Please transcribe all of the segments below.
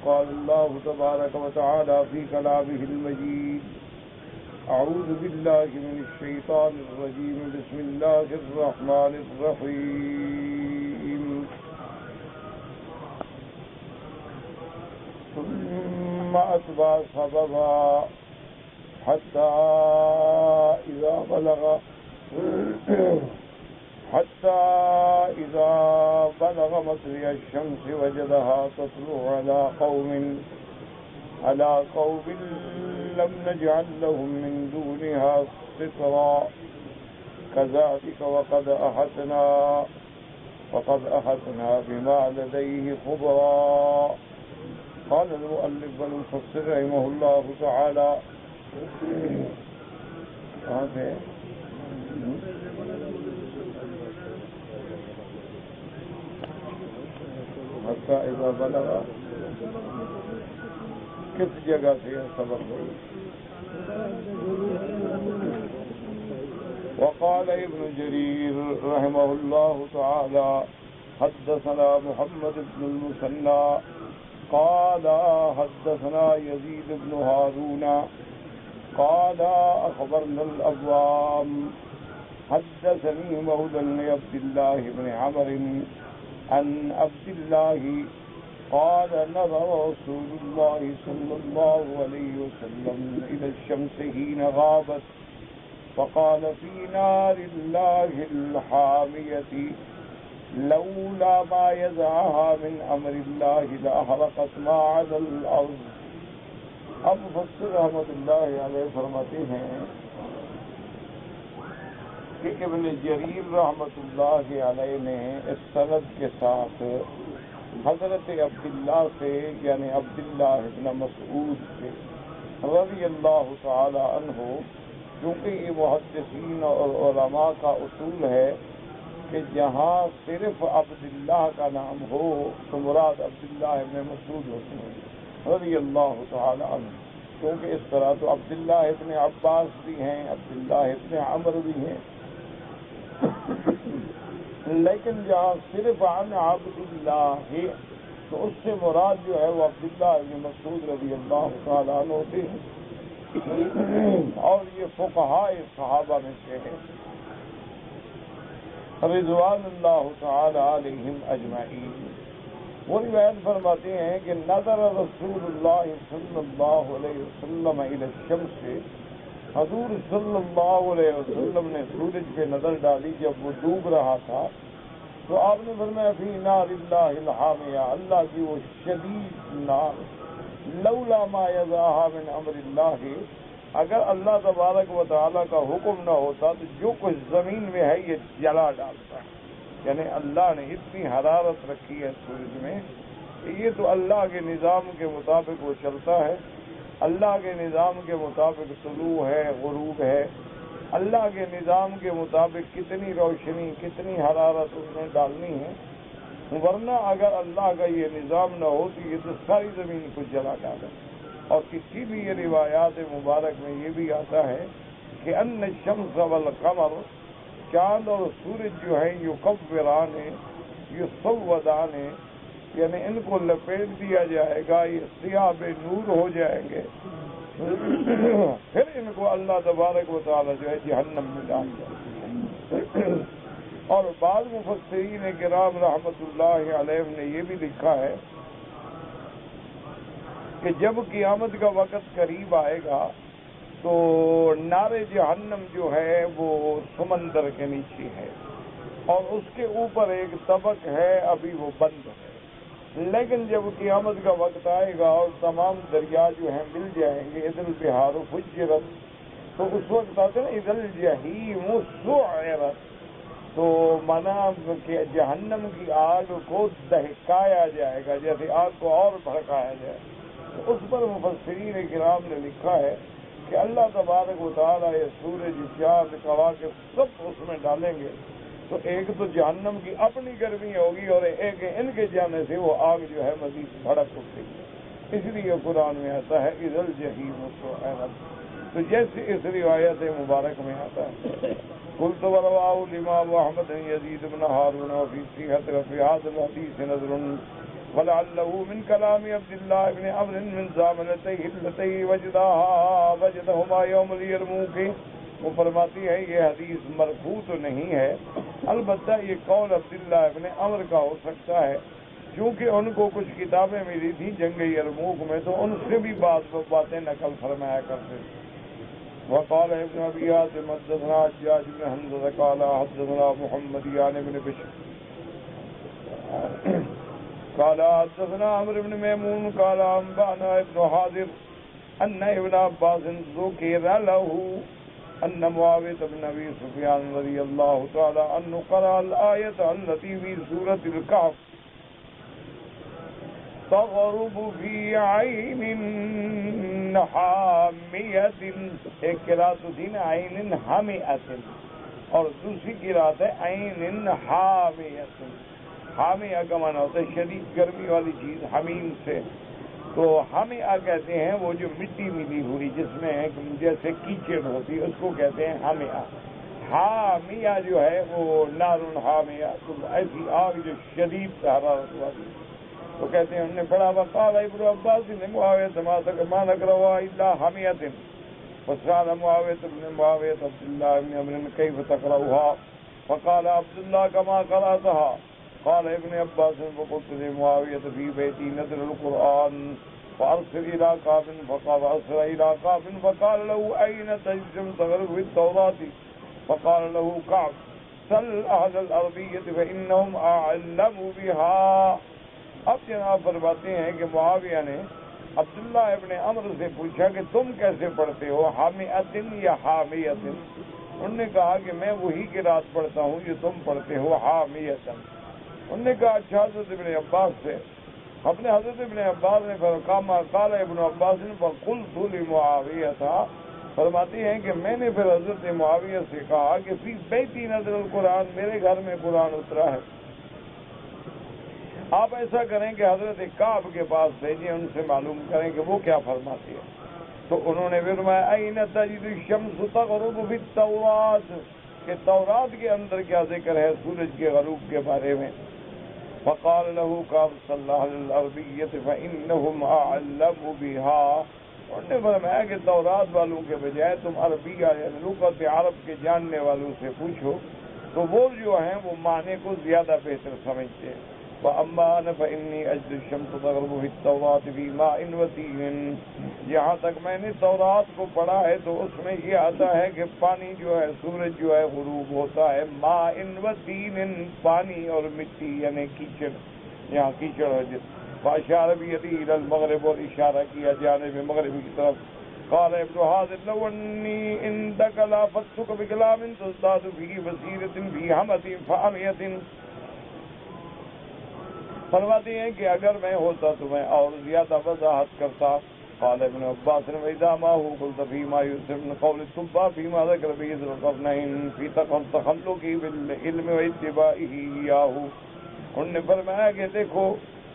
قال الله تبارك وتعالى في كلامه المجيد أعوذ بالله من الشيطان الرجيم بسم الله الرحمن الرحيم ثم أتبع سببا حتى إذا بلغ مطلع الشمس وجدها تطلع على قوم لم نجعل لهم من دونها سترا كذلك وقد أحطنا بما لديه خبرا. قال المؤلف والمفسر رحمه الله تعالى حتى إذا بلغ کس جگہ سے سبق ہوئی. وقال ابن جرير رحمه الله تعالى حدثنا محمد بن المثنى قال حدثنا يزيد بن هارون قال أخبرنا الأبوام حدثني مولى لعبد الله بن عمرو عن عبد الله قال نظر رسول الله صلى الله عليه وسلم إلى الشمس حين غابت فقال في نار الله الحامية لولا ما يزعها من أمر الله لأحرقت ما عدا الأرض. اب مفسر رحمت اللہ علیہ فرماتے ہیں کہ ابن جریر رحمت اللہ علیہ نے اس سند کے ساتھ حضرت عبداللہ سے یعنی عبداللہ ابن مسعود سے رضی اللہ تعالی عنہ، کیونکہ یہ محدثین اور علماء کا اصول ہے کہ جہاں صرف عبداللہ کا نام ہو تو مراد عبداللہ ابن مسعود ہوتے ہیں رضی اللہ تعالی عنہ، کیونکہ اس طرح تو عبداللہ ابن عباس بھی ہیں، عبداللہ ابن عمر بھی ہیں، لیکن جہاں صرف عن عبداللہ ہے تو اس سے مراد جو ہے وہ عبداللہ ابن مسعود رضی اللہ تعالیٰ عنہ ہوتے ہیں، اور یہ فقہاء صحابہ میں سے ہیں رضوان اللہ تعالی علیہم اجمعین. وہ روایت فرماتے ہیں کہ نظر رسول اللہ صلی اللہ علیہ وسلم الی الشمس، حضور صلی اللہ علیہ وسلم نے سورج پہ نظر ڈالی جب وہ ڈوب رہا تھا، تو آپ نے فرمایا فی نار اللہ الحامیہ، اللہ کی وہ شدید نار، لولا ما یزاہا من امر اللہ، اگر اللہ تبارک و تعالیٰ کا حکم نہ ہوتا تو جو کچھ زمین میں ہے یہ جلا ڈالتا ہے. یعنی اللہ نے اتنی حرارت رکھی ہے سورج میں کہ یہ تو اللہ کے نظام کے مطابق وہ چلتا ہے، اللہ کے نظام کے مطابق طلوع ہے، غروب ہے، اللہ کے نظام کے مطابق کتنی روشنی کتنی حرارت اس نے ڈالنی ہے، ورنہ اگر اللہ کا یہ نظام نہ ہو تو یہ تو ساری زمین کو جلا ڈالے. اور اسی لیے روایات مبارک میں یہ بھی آتا ہے کہ ان الشمس والقمر، چاند اور سورج جو ہیں یکوران یسودان، یعنی ان کو لپیٹ دیا جائے گا، یہ ثیاب نور ہو جائیں گے، پھر ان کو اللہ تبارک و تعالی جو ہے جہنم میں ڈال دیں. اور بعض مفسرین کرام رحمت اللہ علیہ نے یہ بھی لکھا ہے کہ جب قیامت کا وقت قریب آئے گا تو نار جہنم جو ہے وہ سمندر کے نیچے ہے اور اس کے اوپر ایک طبق ہے ابھی وہ بند ہے، لیکن جب قیامت کا وقت آئے گا اور تمام دریا جو ہیں مل جائیں گے، اذ البحار فجرت، تو اس وقت آتے ہیں اذ الجحیم سعرت، تو مانا کہ جہنم کی آگ کو دہکایا جائے گا، جیسے آگ کو اور بھڑکایا جائے. اس پر مفسرین کرام نے لکھا ہے کہ اللہ تبارک و تعالیٰ یہ سورج چاند کواکب سب اس میں ڈالیں گے، تو ایک تو جہنم کی اپنی گرمی ہوگی اور ایک ان کے جانے سے وہ آگ جو ہے مزید بھڑک اٹھے گی. اس لیے قرآن میں آتا ہے اذا الجحیم سعرت، تو جیسے اس روایت مبارک میں آتا ہے قلت ورواه الامام احمد یزید بن ہارون وفی صحت وفی هذا الحدیث نظر ولعله من كلام عبد الله بن عمرو من زامنته التي وجدهما يوم اليرموك. وہ فرماتی ہے یہ حدیث مرفوع تو نہیں ہے، البتہ یہ قول عبداللہ ابن عمر کا ہو سکتا ہے، کیونکہ ان کو کچھ کتابیں ملی تھیں جنگ یرموک میں، تو ان سے بھی باتیں نقل فرمایا کرتے تھے. وقال ابن ابي حاتم حدثنا حجاج بن حمزة قال حدثنا محمد يعني بن بشر قال حدثنا عمرو بن ميمون قال انبانا ابن حاضر ان ابن عباس ذكر له ان معاوية بن ابي سفيان رضي الله تعالى عنه قرأ الآية التي في سورة الكهف تغرب في عين حامية، ایک قرأت تھی نا عین حامئة، اور دوسری قرأت ہے عین حامیۃ. حامیہ کا معنی ہوتا ہے شدید گرمی والی چیز، حمیم سے. تو حامیہ کہتے ہیں وہ جو مٹی ملی ہوئی جس میں جیسے کیچڑ ہوتی ہے اس کو کہتے ہیں حامیہ. حامیہ جو ہے وہ نار حامیہ، تو ایسی آگ جو شدید حرارت والی. تو کہتے ہیں انہوں نے پڑھا وقال ابن عباس نے معاویہ ما نکروا الا حامیۃ، فسأل معاویہ بن معاویہ عبد الله بن عمرو كيف تقرأها فقال عبد الله كما قرأتها. قال ابن عباس فقلت لمعاوية في بيتي نزل القرآن فأرسل إلى كعب فقال أرسل إلى كعب فقال له أين تجد تغرب في التوراة فقال له كعب سل أهل الأرضية فإنهم أعلم بها. اب جناب فرماتے ہیں کہ معاویہ نے عبداللہ ابن عمر سے پوچھا کہ تم کیسے پڑھتے ہو، حامیۃ یا حامیۃ؟ انہوں نے کہا کہ میں وہی قرأت پڑھتا ہوں جو تم پڑھتے ہو، حامیۃ. انہوں نے کہا اچھا حضرت ابن عباس سے. اپنے حضرت ابن عباس نے فرمایا قال ابن عباس فقلت لمعاویہ تھا، فرماتی ہیں کہ میں نے پھر حضرت معاویہ سے کہا کہ فی بیتی نزل القرآن، میرے گھر میں قرآن اترا ہے. آپ ایسا کریں کہ حضرت کعب کے پاس بھیجیں، ان سے معلوم کریں کہ وہ کیا فرماتی ہے. تو انہوں نے فرمایا این تجد الشمس تغرب فی التوراۃ، کہ تورات کے اندر کیا ذکر ہے سورج کے غروب کے بارے میں. فقال له كعب صلى على العربية فإنهم أعلم بها. انہوں نے فرمایا کہ تورات والوں کے بجائے تم عربیہ یعنی لغت عرب کے جاننے والوں سے پوچھو، تو وہ جو ہیں وہ معنی کو زیادہ بہتر سمجھتے ہیں. وَأَمَّا أَنَا فَإِنِّي أَجْدُ الشَّمْسَ تَغْرُبُ فِي التَّوْرَاةِ فِي مَاءٍ وَتِينٍ. جہاں تک میں نے تورات کو پڑھا ہے تو اس میں یہ آتا ہے کہ پانی جو ہے سورج جو ہے غروب ہوتا ہے ماء وتین، پانی اور مٹی یعنی کیچڑ، یہاں کیچڑ ہے. فاشار بیدی الی المغرب، اور اشارہ کیا جانب مغرب کی طرف. قال ابن حاضر لو انی عندک لافتک بکلام تزداد فی بصیرۃ فی حمۃ فعمیۃ. فرماتی ہیں کہ اگر میں ہوتا تو میں اور زیادہ وضاحت کرتا. قال ابن عباس وإذا ما هو قلت فيما يسر من قول الطباء فيما ذكر به ذو القرنين في تخلقه بالعلم واتباعه إياه. انہوں نے فرمایا کہ دیکھو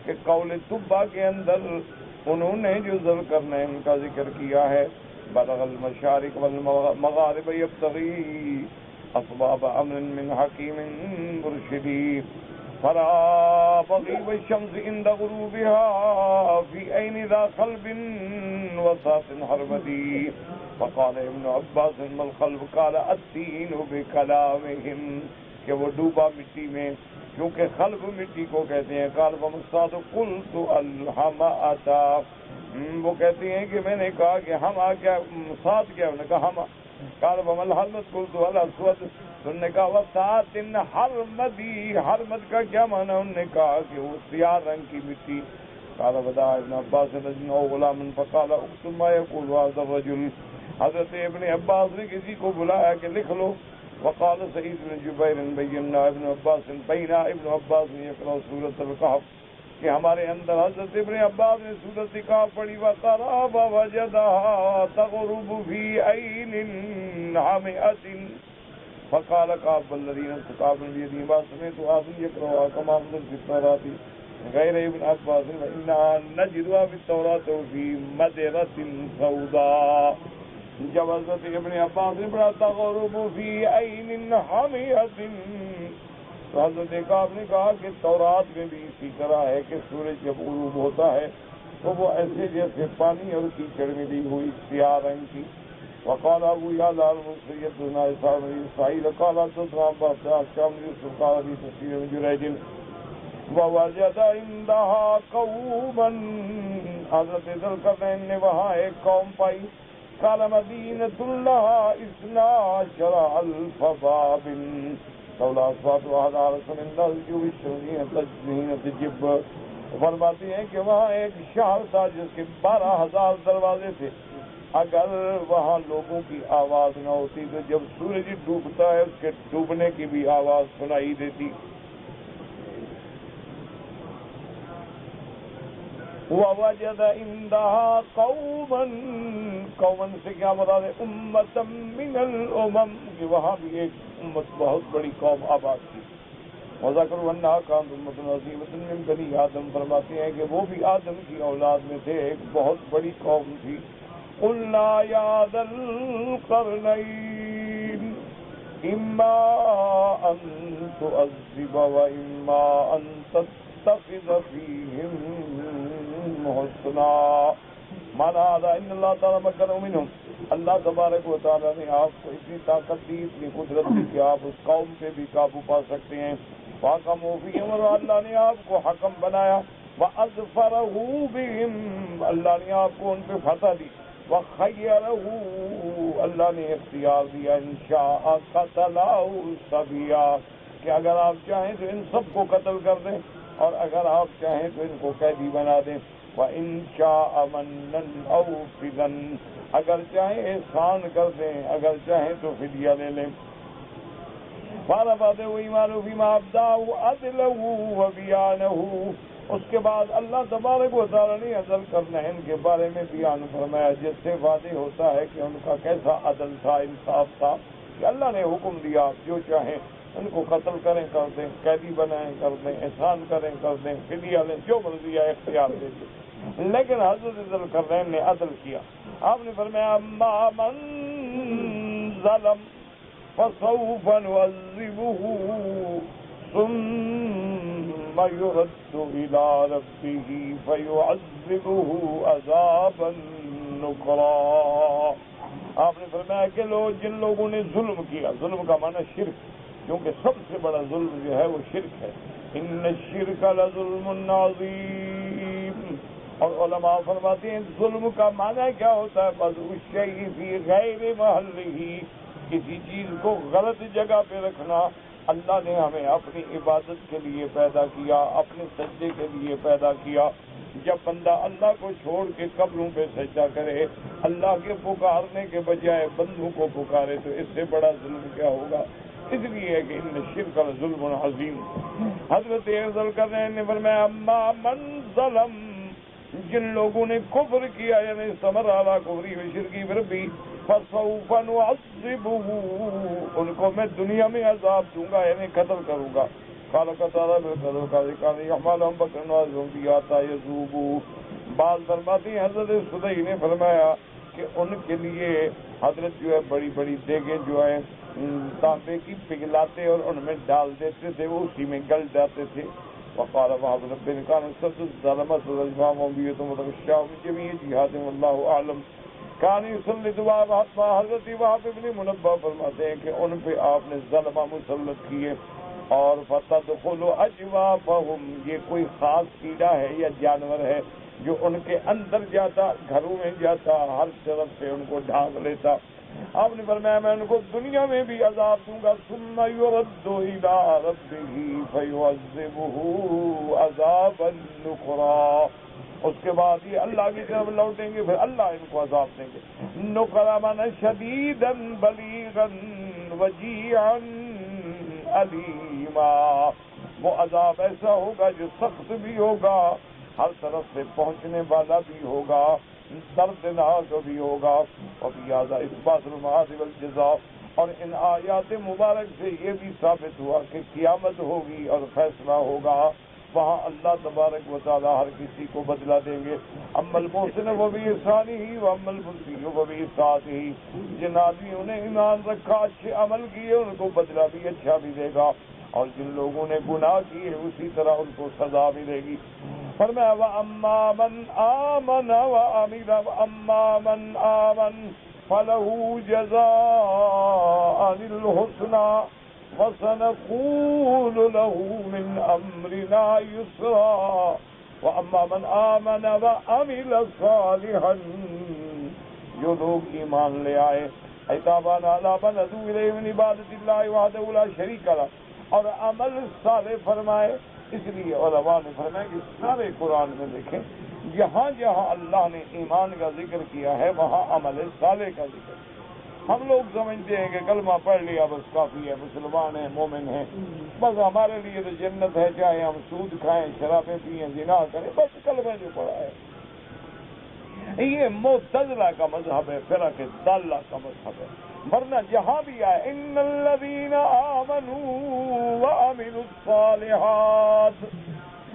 کہ قول طباء کے اندر انہوں نے جو ذو القرنین کا ذکر کیا ہے، بلغ المشارق والمغارب يبتغي اسباب امر من حکیم مرشدی. فرا بغيب الشمس عند غروبها في عين ذا خلب وساط حرمدي. فقال ابن عباس ما الخلب؟ قال التين بكلامهم، کہ وہ ڈوبا مٹی میں، کیونکہ خلب مٹی کو کہتے ہیں. قال فمستاد قلت الحمأة، وہ کہتی ہیں کہ میں نے کہا کہ ہم کیا ساتھ کیا؟ انہوں نے کہا ہم. قال فما الحلمت؟ قلت الاسود. انہوں نے کہا وساط حرمدی، حرمد کا کیا معنی؟ انہوں نے کہا کہ وہ سیاہ رنگ کی مٹی. قال بدا ابن عباس رجل غلام فقال اكتب ما يقول هذا الرجل. حضرت ابن عباس نے کسی کو بلایا کہ لکھ لو. وقال سعید بن جبیر بینا ابن عباس بینا ابن عباس نے یقرأ سورۃ الکہف، کہ ہمارے اندر حضرت ابن عباس نے سورۃ الکہف پڑھی. وقرأ ووجدها تغرب في عين حامئة. فقال كعب الذين استقاموا بيدهم ما سمعت هذا يقرأ كما أنزل في التوراة غير ابن عباس فإننا نجدها في التوراة في مدرة سوداء. جب حضرت ابن عباس نے پڑھا تغرب فی عین حامیۃ، تو حضرت کعب نے کہا کہ تورات میں بھی اسی طرح ہے کہ سورج جب غروب ہوتا ہے تو وہ ایسے جیسے پانی اور کیچڑ ملی ہوئی سیاہ رنگ کی. وقال ابو يعلى سيدنا اسماعيل قال حدثنا عباس الشام يوسف قال لي تفسير بن جريج ووجد عندها قوما. حضرت ذوالقرنین نے وہاں ایک قوم پائی. قال مدینۃ لها 12,000 باب لولا اصواتها حارس من الجيوش تجنين جب. فرماتے ہیں کہ وہاں ایک شہر تھا جس کے 12,000 دروازے تھے. اگر وہاں لوگوں کی آواز نہ ہوتی تو جب سورج ڈوبتا ہے اس کے ڈوبنے کی بھی آواز سنائی دیتی. وَوَجَدَ عِندَهَا قَوْمًا. قومن سے کیا مراد ہے؟ امۃ من الامم، کہ وہاں بھی ایک امت بہت بڑی قوم آباد تھی. وَذَكَرُوا أَنَّهَا كَانَتْ أُمَّةً عَظِيمَةً مِّن بَنِي آدم. فرماتے ہیں کہ وہ بھی آدم کی اولاد میں تھے، ایک بہت بڑی قوم تھی. قُلْنَا يَا ذَا الْقَرْنَيْنِ إِمَّا أَن تُعَذِّبَ وَإِمَّا أَن تَتَّخِذَ فِيهِمْ حُسْنًا. مانا ان اللہ تعالیٰ مکن منہم، اللہ تبارک و تعالیٰ نے آپ کو اتنی طاقت دی، اتنی قدرت دی کہ آپ اس قوم پہ بھی قابو پا سکتے ہیں. وَحَكَمُوا فِيهِمْ، اور اللہ نے آپ کو حکم بنایا. وَأَظْفَرَهُ بِهِمْ، اللہ نے آپ کو ان پہ فتح دی. وَخَيَّرَهُ، اللہ نے اختیار دیا. إِن شَاءَ قَتَلَهُ صَبِيًّا، کہ اگر آپ چاہیں تو ان سب کو قتل کر دیں اور اگر آپ چاہیں تو ان کو قیدی بنا دیں. وَإِن شَاءَ مَنًّا أَوْ فِدًا، اگر چاہیں احسان کر دیں، اگر چاہیں تو فدیہ لے لیں. فَرَفَضَهُ إِيمَانُهُ فِيمَا أَبْدَاهُ عَدْلَهُ وَبِيَانَهُ. اس کے بعد اللہ تبارک و تعالیٰ نے ذوالقرنین کے بارے میں بیان فرمایا، جس سے واضح ہوتا ہے کہ ان کا کیسا عدل تھا، انصاف تھا، کہ اللہ نے حکم دیا آپ جو چاہیں ان کو قتل کریں کر دیں، قیدی بنائیں کر دیں، احسان کریں کر دیں، فدیہ لیں، جو مرضی ہے اختیار دے دیں. لیکن حضرت ذوالقرنین نے عدل کیا. آپ نے فرمایا اما من ظلم فسوف نعذبه ثم يرد الى ربه فيعذبه عذابا نكرا. آپ نے فرمایا کہ جن لوگوں نے ظلم کیا، ظلم کا معنی شرک، کیونکہ سب سے بڑا ظلم جو ہے وہ شرک ہے. ان الشرک لظلم عظیم. اور علماء فرماتے ہیں ظلم کا معنی کیا ہوتا ہے؟ بس الشیء فی غیر محلہ، کسی چیز کو غلط جگہ پہ رکھنا. اللہ نے ہمیں اپنی عبادت کے لیے پیدا کیا، اپنے سجدے کے لیے پیدا کیا. جب بندہ اللہ کو چھوڑ کے قبروں پہ سجدہ کرے، اللہ کے پکارنے کے بجائے بندوں کو پکارے، تو اس سے بڑا ظلم کیا ہوگا؟ اس لیے کہ ان شرک ظلم عظیم. حضرت ذوالقرنین نے فرمایا اما من ظلم، جن لوگوں نے کفر کیا، یعنی استمر علی کفری و شرکی بربی، فسوف نعذبه، ان کو میں دنیا میں عذاب دوں گا، یعنی قتل کروں گا. قال تعالیٰ بالقدر قال يحملهم بكر وعذبهم فيها حتى يذوبوا. بعض فرماتے ہیں حضرت صدی نے فرمایا کہ ان کے لیے حضرت جو ہے بڑی بڑی دیگیں جو ہیں تانبے کی پگھلاتے اور ان میں ڈال دیتے تھے، وہ اسی میں گل جاتے تھے. وقال وهب رب كان سد الظلمات والإجمام وبيتم وتغشاء من جميع جهات والله أعلم. كان يسلط وهب حتما. حضرت وهب ابن منبہ فرماتے ہیں کہ ان پہ آپ نے ظلمہ مسلط کیے. اور فتدخل اجوافهم، یہ کوئی خاص کیڑا ہے یا جانور ہے جو ان کے اندر جاتا، گھروں میں جاتا، ہر طرف سے ان کو ڈھانک لیتا. آپ نے فرمایا میں ان کو دنیا میں بھی عذاب دوں گا. ثم يرد الى ربه فيعذبه عذابا نكرا. اس کے بعد یہ اللہ کی طرف لوٹیں گے، پھر اللہ ان کو عذاب دیں گے. نکرا معنی شدیدا بلیغا وجیعا علیما. وہ عذاب ایسا ہوگا جو سخت بھی ہوگا، ہر طرف سے پہنچنے والا بھی ہوگا، دردناک بھی ہوگا. اور لہذا اثبات المعاد والجزاء. اور ان آیات مبارک سے یہ بھی ثابت ہوا کہ قیامت ہوگی اور فیصلہ ہوگا، وہاں اللہ تبارک و تعالی ہر کسی کو بدلہ دیں گے. اما المحسن فبإحسانہ واما المسیء فبإساءتہ. جن آدمیوں نے ایمان رکھا، اچھے عمل کیے، ان کو بدلہ بھی اچھا بھی دے گا. اور جن لوگوں نے گناہ کیے اسی طرح ان کو سزا ملے گی. فرمایا وَأَمَّا مَنْ آمَنَ وَعَمِلَ وَأَمَّا مَنْ آمَنَ فَلَهُ جَزَاءً الْحُسْنَى وَسَنَقُولُ لَهُ مِنْ أَمْرِنَا يُسْرًا. وَأَمَّا مَنْ آمَنَ وَعَمِلَ صَالِحًا جو لوگ ایمان لے آئے ایتابان علی بندو الیہ من عبادت اللہ وحدہ لا شریک لہ اور عمل صالح فرمائے. اس لیے علماء نے فرمایا کہ سارے قرآن میں دیکھیں جہاں جہاں اللہ نے ایمان کا ذکر کیا ہے وہاں عمل صالح کا ذکر. ہم لوگ سمجھتے ہیں کہ کلمہ پڑھ لیا بس کافی ہے، مسلمان ہیں، مومن ہیں، بس ہمارے لیے تو جنت ہے، چاہے ہم سود کھائیں، شرابیں پئیں، زنا کریں، بس کلمہ جو پڑھا ہے. یہ معتزلہ کا مذہب ہے، فرق ضالہ کا مذہب ہے. ورنہ جہاں بھی آئے ان الذین آمنوا وعملوا الصالحات،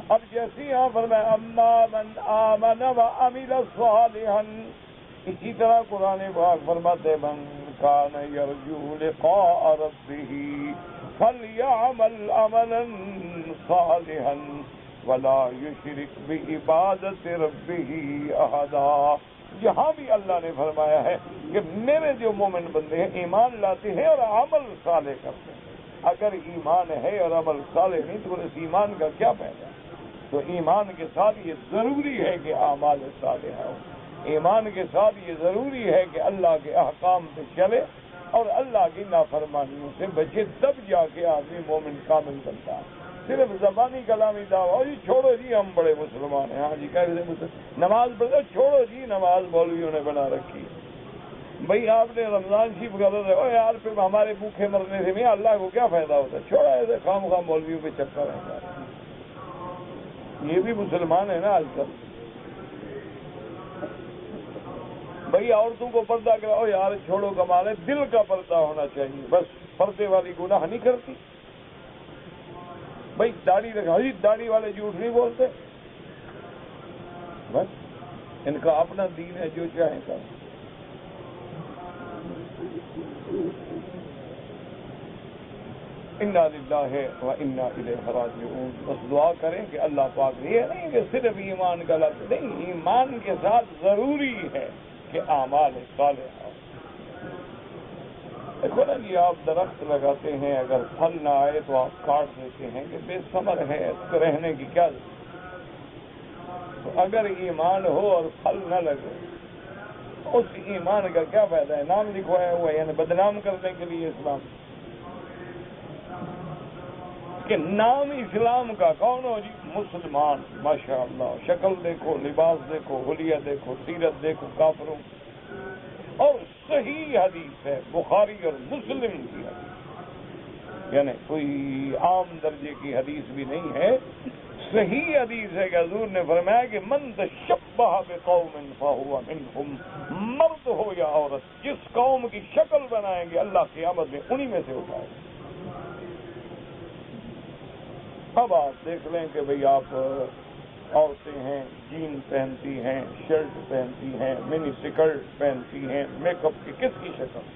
اب جیسے یہاں فرمایا اما من آمن وعمل صالحا، اسی طرح قرآن پاک فرماتے من کان یرجو لقاء ربہ فلیعمل عملا صالحا ولا یشرک بعبادت ربہ احدا. یہاں بھی اللہ نے فرمایا ہے کہ میرے جو مومن بندے ہیں ایمان لاتے ہیں اور عمل صالح کرتے ہیں. اگر ایمان ہے اور عمل صالح نہیں تو اس ایمان کا کیا فائدہ؟ تو ایمان کے ساتھ یہ ضروری ہے کہ اعمال صالح ہوں، ایمان کے ساتھ یہ ضروری ہے کہ اللہ کے احکام پہ چلے اور اللہ کی نافرمانیوں سے بچے، تب جا کے آدمی مومن کامل بنتا ہے. صرف زبانی کلامی دعویٰ جی چھوڑو جی ہم بڑے مسلمان ہیں، ہاں جی کیسے نماز پڑھو، چھوڑو جی نماز مولویوں نے بنا رکھی. بھائی آپ نے رمضان شریف کا او یار پھر ہمارے بھوکے مرنے سے نہیں اللہ کو کیا فائدہ ہوتا ہے؟ چھوڑا ایسے خام خام مولویوں پہ چکر رہتا ہے. یہ بھی مسلمان ہے نا آج کل. بھائی عورتوں کو پردہ کراؤ یار چھوڑو کمالے، دل کا پردہ ہونا چاہیے، بس پردے والی گناہ نہیں کرتی. بھائی داڑھی رکھا جی، داڑھی والے جھوٹ نہیں بولتے، بس ان کا اپنا دین ہے، جو چاہیں کر. انا للہ و انا الیہ راجعون. بس دعا کریں کہ اللہ پاک یہ نہیں کہ صرف ایمان کا لفظ نہیں، ایمان کے ساتھ ضروری ہے کہ اعمال صالح ہوں. دیکھو نا جی آپ درخت لگاتے ہیں، اگر پھل نہ آئے تو آپ کاٹ دیتے ہیں کہ بے ثمر ہے، اس کو رہنے کی کیا ضرورت. تو اگر ایمان ہو اور پھل نہ لگے اس ایمان کا کیا فائدہ ہے؟ نام لکھوایا ہوا ہے، یعنی بدنام کرنے کے لیے اسلام کہ نام اسلام کا کون ہو جی؟ مسلمان. ماشاء اللہ شکل دیکھو، لباس دیکھو، حلیہ دیکھو، سیرت دیکھو کافروں. اور صحیح حدیث ہے بخاری اور مسلم کی حدیث، یعنی کوئی عام درجے کی حدیث بھی نہیں ہے، صحیح حدیث ہے کہ حضور نے فرمایا کہ من تشبہ بقوم فہو منہم، مرد ہو یا عورت جس قوم کی شکل بنائیں گے اللہ قیامت میں انہی میں سے اٹھائے گا. اب آپ دیکھ لیں کہ بھئی آپ عورتیں ہیں جین پہنتی ہیں، شرٹ پہنتی ہیں، منی سکرٹ پہنتی ہیں، میک اپ کی کس کی شکل؟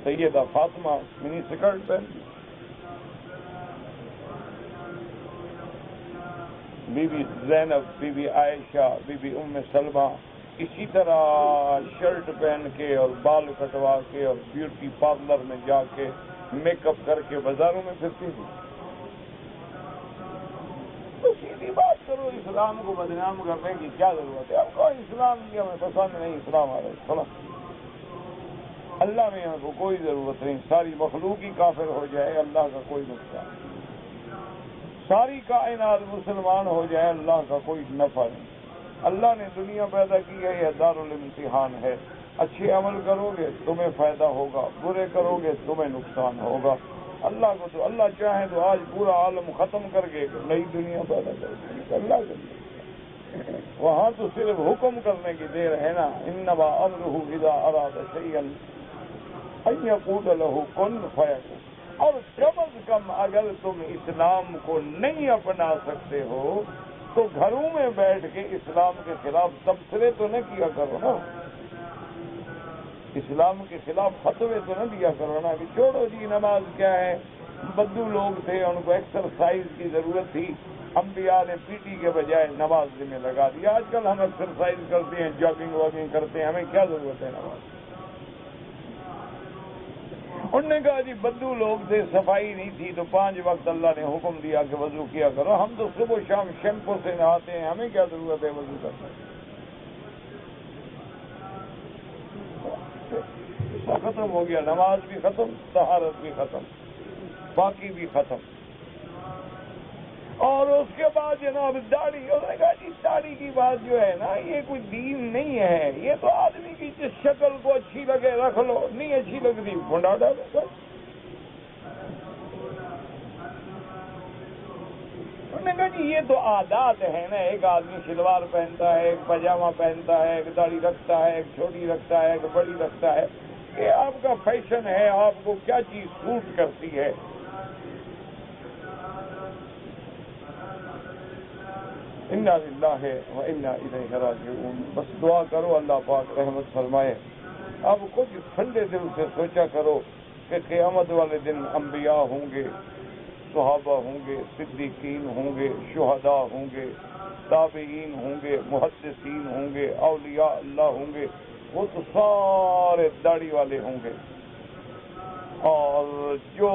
سیدہ فاطمہ منی سکرٹ پہنتی، بی بی زینب، بی بی عائشہ، بی بی ام سلمہ اسی طرح شرٹ پہن کے اور بال کٹوا کے اور بیوٹی پارلر میں جا کے میک اپ کر کے بازاروں میں پھرتی تھی. تو سیدھی بات کرو، اسلام کو بدنام کرنے کی کیا ضرورت ہے؟ اب کوئی اسلام کی ہمیں پسند نہیں، اسلام آ رہا ہے، اللہ میں ہم کو کوئی ضرورت نہیں. ساری مخلوق ہی کافر ہو جائے اللہ کا کوئی نقصان نہیں، ساری کائنات مسلمان ہو جائے اللہ کا کوئی نفع نہیں. اللہ نے دنیا پیدا کی ہے، یہ دار الامتحان ہے. اچھے عمل کرو گے تمہیں فائدہ ہوگا، برے کرو گے تمہیں نقصان ہوگا. اللہ کو تو اللہ چاہے تو آج پورا عالم ختم کر کے نئی دنیا پیدا کر کے اللہ کے لیے. وہاں تو صرف حکم کرنے کی دیر ہے نا. انما امرہ اذا اراد شیئا ان یقول له کن فیکون. اور کم از کم اگر تم اسلام کو نہیں اپنا سکتے ہو تو گھروں میں بیٹھ کے اسلام کے خلاف تبصرے تو نہ کیا کرو نا، اسلام کے خلاف فتوے تو نہ دیا کرو نا کہ چھوڑو جی نماز کیا ہے، بدو لوگ تھے، ان کو ایکسرسائز کی ضرورت تھی، انبیاء نے پی ٹی کے بجائے نماز میں لگا دیا۔ آج کل ہم ایکسرسائز کرتے ہیں، جاگنگ واگنگ کرتے ہیں، ہمیں کیا ضرورت ہے نماز؟ انہوں نے کہا جی بدو لوگ تھے، صفائی نہیں تھی، تو 5 وقت اللہ نے حکم دیا کہ وضو کیا کرو۔ ہم تو صبح شام شیمپو سے نہاتے ہیں، ہمیں کیا ضرورت ہے وضو کرنے کی؟ ختم ہو گیا، نماز بھی ختم، طہارت بھی ختم، باقی بھی ختم۔ اور اس کے بعد جناب داڑھی، انہوں نے کہا جی داڑھی کی بات جو ہے نا، یہ کوئی دین نہیں ہے، یہ تو آدمی کی جس شکل کو اچھی لگے رکھ لو، نہیں اچھی لگتی بھنڈا ڈالو بس۔ انہوں نے کہا جی یہ تو عادات ہے نا، ایک آدمی شلوار پہنتا ہے، ایک پاجامہ پہنتا ہے، ایک داڑھی رکھتا ہے، ایک چھوٹی رکھتا ہے، ایک بڑی رکھتا ہے، یہ آپ کا فیشن ہے، آپ کو کیا چیز سوٹ کرتی ہے؟ انا للہ و انا الیہ راجعون۔ بس دعا کرو اللہ پاک رحمت فرمائے۔ اب کچھ ٹھنڈے دل سے سوچا کرو کہ قیامت والے دن انبیاء ہوں گے، صحابہ ہوں گے، صدیقین ہوں گے، شہداء ہوں گے، تابعین ہوں گے، محدثین ہوں گے، اولیاء اللہ ہوں گے، وہ تو سارے داڑھی والے ہوں گے۔ اور جو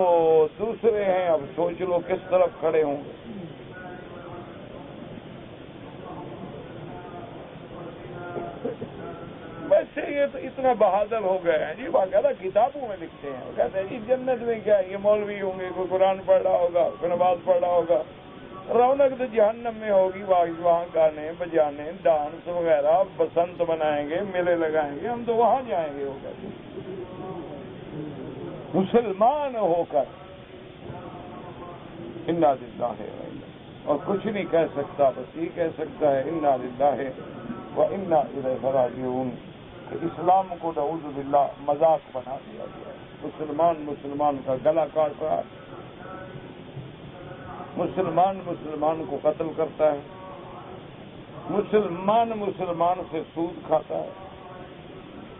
دوسرے ہیں اب سوچ لو کس طرف کھڑے ہوں گے۔ ویسے یہ تو اتنا بہادر ہو گئے ہیں جی، باقاعدہ کتابوں میں لکھتے ہیں، کہتے ہیں جی جنت میں کیا، یہ مولوی ہوں گے، کوئی قرآن پڑھ رہا ہوگا، کوئی نماز پڑھ رہا ہوگا، رونق تو جہنم میں ہوگی، وہاں گانے بجانے ڈانس وغیرہ، بسنت منائیں گے، میلے لگائیں گے، ہم تو وہاں جائیں گے ہو کر مسلمان ہو کر۔ انا للہ اور کچھ نہیں کہہ سکتا، بس یہ کہہ سکتا ہے انا للہ و انا الیہ راجعون، کہ اسلام کو نعوذ باللہ مذاق بنا دیا گیا ہے۔ مسلمان کا گلا کاٹ رہا ہے، مسلمان کو قتل کرتا ہے، مسلمان سے سود کھاتا ہے،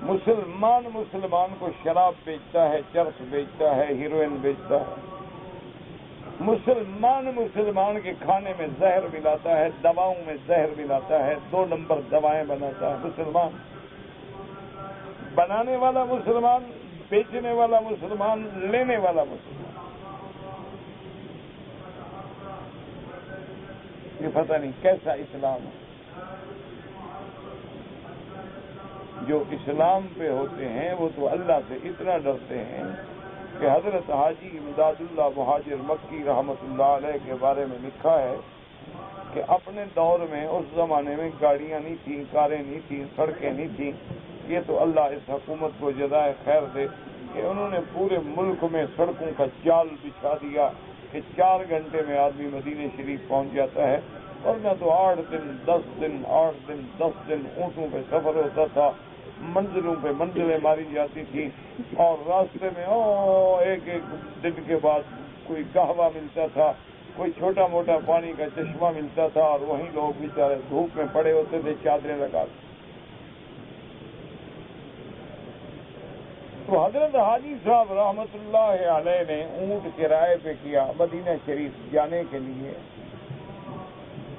مسلمان کو شراب بیچتا ہے، چرس بیچتا ہے، ہیروئن بیچتا ہے، مسلمان کے کھانے میں زہر ملاتا ہے، دواؤں میں زہر ملاتا ہے، 2 نمبر دوائیں بناتا ہے۔ مسلمان بنانے والا مسلمان، بیچنے والا مسلمان، لینے والا مسلمان، یہ پتہ نہیں کیسا اسلام ہے۔ جو اسلام پہ ہوتے ہیں وہ تو اللہ سے اتنا ڈرتے ہیں کہ حضرت حاجی امداد اللہ مہاجر مکی رحمت اللہ علیہ کے بارے میں لکھا ہے کہ اپنے دور میں اس زمانے میں گاڑیاں نہیں تھیں، کاریں نہیں تھیں، سڑکیں نہیں تھیں، یہ تو اللہ اس حکومت کو جزائے خیر دے کہ انہوں نے پورے ملک میں سڑکوں کا جال بچھا دیا کہ 4 گھنٹے میں آدمی مدینہ شریف پہنچ جاتا ہے، ورنہ تو 8 دن 10 دن 8 دن 10 دن اونٹوں پہ سفر ہوتا تھا، منزلوں پہ منزلیں ماری جاتی تھی، اور راستے میں ایک دن کے بعد کوئی قہوہ ملتا تھا، کوئی چھوٹا موٹا پانی کا چشمہ ملتا تھا، اور وہیں لوگ بیچارے دھوپ میں پڑے ہوتے تھے چادریں لگا کے۔ تو حضرت حاجی صاحب رحمت اللہ علیہ نے اونٹ کرائے پہ کیا مدینہ شریف جانے کے لیے۔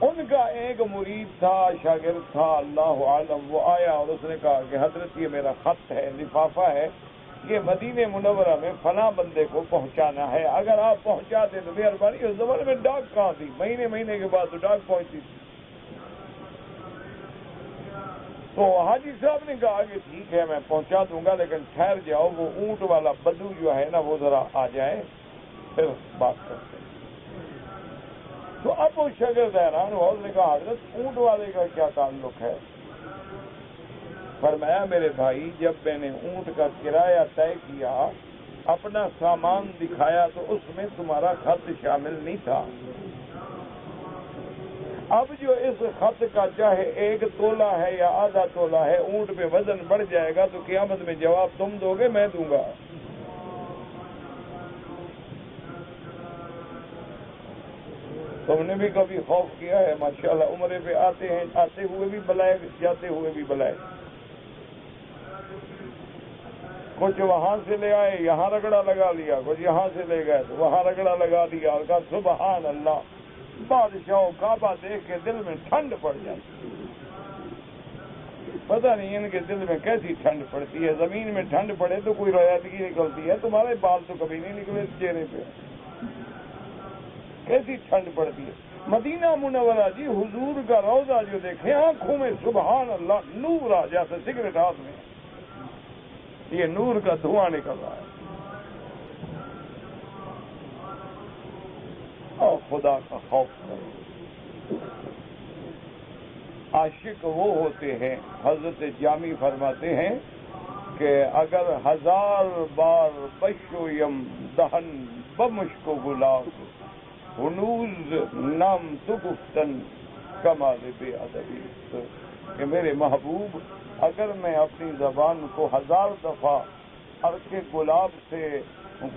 ان کا ایک مرید تھا، شاگرد تھا، اللہ عالم، وہ آیا اور اس نے کہا کہ حضرت یہ میرا خط ہے، لفافہ ہے، یہ مدینہ منورہ میں فلاں بندے کو پہنچانا ہے، اگر آپ پہنچا دیں تو مہربانی۔ اس زمانے میں ڈاک کہاں تھی، مہینے کے بعد تو ڈاک پہنچتی تھی۔ تو حاجی صاحب نے کہا کہ ٹھیک ہے میں پہنچا دوں گا، لیکن ٹھہر جاؤ، وہ اونٹ والا بدو جو ہے نا وہ ذرا آ جائے پھر بات کرتے ہیں۔ تو اب وہ شاگرد حیران ہوا، اس نے کہا حضرت اونٹ والے کا کیا تعلق ہے؟ فرمایا میرے بھائی جب میں نے اونٹ کا کرایہ طے کیا، اپنا سامان دکھایا تو اس میں تمہارا خط شامل نہیں تھا، اب جو اس خط کا چاہے 1 تولہ ہے یا آدھا تولہ ہے، اونٹ پہ وزن بڑھ جائے گا تو قیامت میں جواب تم دو گے میں دوں گا۔ تم نے بھی کبھی خوف کیا ہے؟ ماشاءاللہ عمرے پہ آتے ہیں، آتے ہوئے بھی بلائے، جاتے ہوئے بھی بلائے۔ کچھ وہاں سے لے آئے یہاں رگڑا لگا لیا، کچھ یہاں سے لے گئے تو وہاں رگڑا لگا دیا اور کہا سبحان اللہ۔ بادشاہ کعبہ دیکھ کے دل میں ٹھنڈ پڑ جاتی، پتہ نہیں ان کے دل میں کیسی ٹھنڈ پڑتی ہے۔ زمین میں ٹھنڈ پڑے تو کوئی رویدگی نکلتی ہے، تمہارے بال تو کبھی نہیں نکلے چہرے پہ، کیسی ٹھنڈ پڑتی ہے۔ مدینہ منورہ جی، حضور کا روضہ جو دیکھیں، آنکھوں میں سبحان اللہ نور آ جاتا، سگریٹ ہاتھ میں یہ نور کا دھواں نکل رہا ہے۔ اور خدا کا خوف کرو۔ عاشق وہ ہوتے ہیں، حضرت جامی فرماتے ہیں کہ اگر 1000 بار بشو یم دہن بمشک و گلاب ہنوز نام تو گفتن کمال بے ادبی، کہ میرے محبوب اگر میں اپنی زبان کو 1000 دفعہ عرق گلاب سے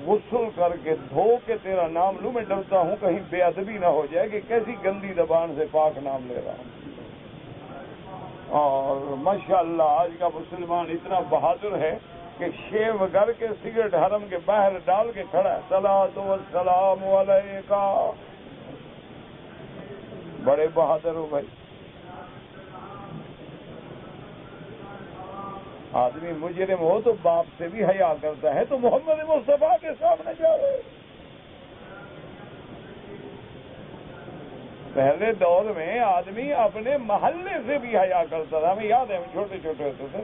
غسل کر کے دھو کے تیرا نام لوں، میں ڈرتا ہوں کہیں بے ادبی نہ ہو جائے کہ کیسی گندی زبان سے پاک نام لے رہا ہوں۔ اور ماشاءاللہ آج کا مسلمان اتنا بہادر ہے کہ شیو کر کے سگریٹ حرم کے باہر ڈال کے کھڑا ہے، صلاۃ والسلام علیکہ۔ بڑے بہادر ہو بھائی۔ آدمی مجرم ہو تو باپ سے بھی حیا کرتا ہے، تو محمد مصطفیٰ کے سامنے جا رہے۔ پہلے دور میں آدمی اپنے محلے سے بھی حیا کرتا تھا۔ ہمیں یاد ہے ہم چھوٹے چھوٹے ہوتے تھے،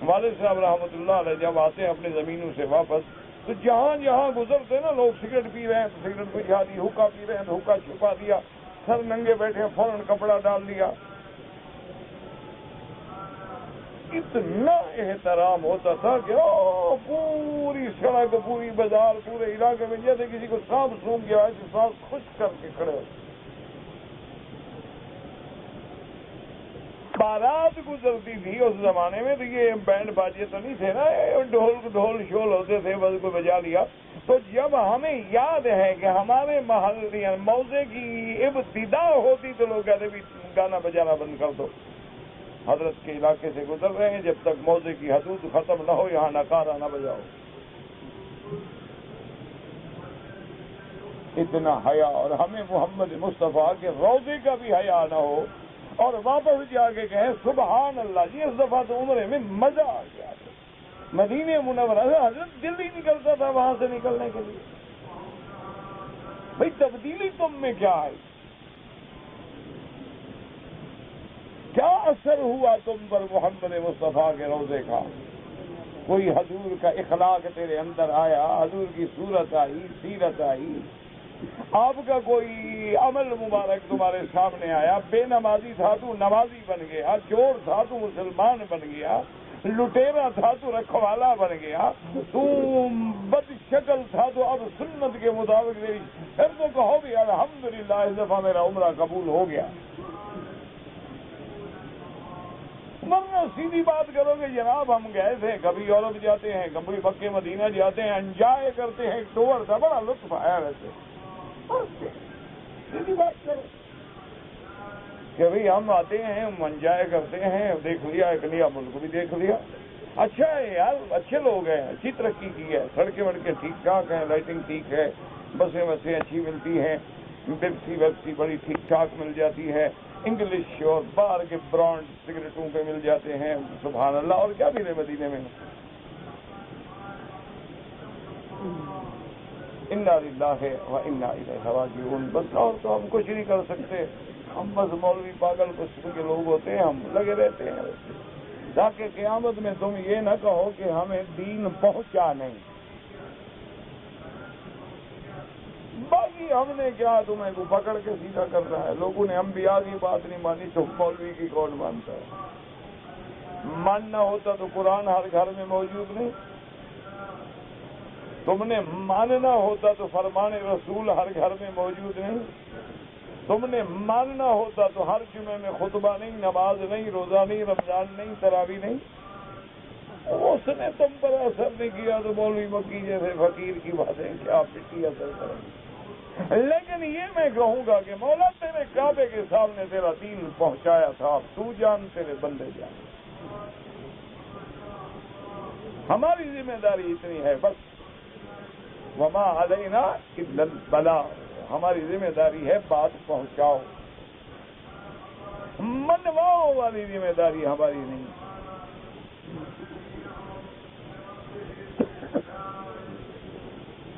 والد صاحب رحمۃ اللہ علیہ جب آتے اپنے زمینوں سے واپس تو جہاں جہاں گزرتے نا لوگ سگریٹ پی رہے ہیں تو سگریٹ بجھا دی، حکا پی رہے ہیں تو حکا چھپا دیا، سر ننگے بیٹھے فوراً کپڑا ڈال دیا۔ اتنا احترام ہوتا تھا کہ پوری سڑک، پوری بازار، پورے علاقے میں جیسے کسی کو سانپ سونگ گیا ہے تو سانس خشک کر کے کھڑے ہوتے۔ بارات گزرتی تھی اس زمانے میں تو یہ بینڈ باجے تو نہیں تھے نا، ڈھول شول ہوتے تھے، بس کو بجا لیا۔ تو جب ہمیں یاد ہے کہ ہمارے محل موزے کی ابتدا ہوتی تو لوگ کہتے بھی گانا بجانا بند کر دو، حضرت کے علاقے سے گزر رہے ہیں، جب تک موزے کی حدود ختم نہ ہو یہاں نقارہ نہ بجاؤ۔ اتنا حیا، اور ہمیں محمد مصطفیٰ کے روضے کا بھی حیا نہ ہو اور واپس جا کے کہیں سبحان اللہ۔ جی اس دفعہ تو عمرے میں مزہ آ گیا، مدینہ منورہ سے حضرت دل ہی نکلتا تھا وہاں سے نکلنے کے لیے۔ بھئی تبدیلی تم میں کیا آئی؟ کیا اثر ہوا تم پر محمد مصطفیٰ کے روضے کا؟ کوئی حضور کا اخلاق تیرے اندر آیا، حضور کی صورت آئی، سیرت آئی، آپ کا کوئی عمل مبارک تمہارے سامنے آیا؟ بے نمازی تھا تو نمازی بن گیا، چور تھا تو مسلمان بن گیا، لٹیرا تھا تو رکھوالا بن گیا، تو بد شکل تھا تو اب سنت کے مطابق پھر تو کہو بھی الحمدللہ اس دفعہ میرا عمرہ قبول ہو گیا۔ ورنہ سیدھی بات کرو کہ جناب ہم گئے تھے، کبھی یورپ جاتے ہیں، کبھی مکہ مدینہ جاتے ہیں، انجوائے کرتے ہیں، ایک ٹور تھا، بڑا لطف آیا ویسے۔ سیدھی بات کرو کہ بھئی ہم آتے ہیں، ہم انجوائے کرتے ہیں، دیکھ لیا ایک نیا ملک بھی دیکھ لیا، اچھا ہے یار، اچھے لوگ ہیں، اچھی ترقی کی ہے، سڑکیں وڑکیں ٹھیک ٹھاک ہیں، لائٹنگ ٹھیک ہے، بسیں وسیں اچھی ملتی ہیں، پیپسی ویپسی بڑی ٹھیک ٹھاک مل جاتی ہے، انگلش اور باہر کے برانڈ سگریٹوں پہ مل جاتے ہیں، سبحان اللہ۔ اور کیا ملے مدینے میں؟ انا للہ و انا الیہ راجعون۔ بس اور تو ہم کچھ نہیں کر سکتے، ہم بس مولوی پاگل قسم کے لوگ ہوتے ہیں، ہم لگے رہتے ہیں تاکہ قیامت میں تم یہ نہ کہو کہ ہمیں دین پہنچا نہیں۔ باقی ہم نے کیا تمہیں کو پکڑ کے سیدھا کر رہا ہے؟ لوگوں نے انبیاء کی بات نہیں مانی تو مولوی کی کون مانتا ہے؟ ماننا ہوتا تو قرآن ہر گھر میں موجود نہیں، تم نے ماننا ہوتا تو فرمان رسول ہر گھر میں موجود نہیں، تم نے ماننا ہوتا تو ہر جمعے میں خطبہ نہیں، نماز نہیں، روزہ نہیں، رمضان نہیں، تراویح نہیں۔ اس نے تم پر اثر نہیں کیا تو مولوی مکی جیسے فقیر کی باتیں کیا پٹی اثر کریں۔ لیکن یہ میں کہوں گا کہ مولا تیرے کعبے کے سامنے تیرا دین پہنچایا تھا، تو جان تیرے بندے جان۔ ہماری ذمہ داری اتنی ہے بس، وما علینا الا البلاغ، ہماری ذمہ داری ہے بات پہنچاؤ، منواؤ والی ذمہ داری ہماری نہیں۔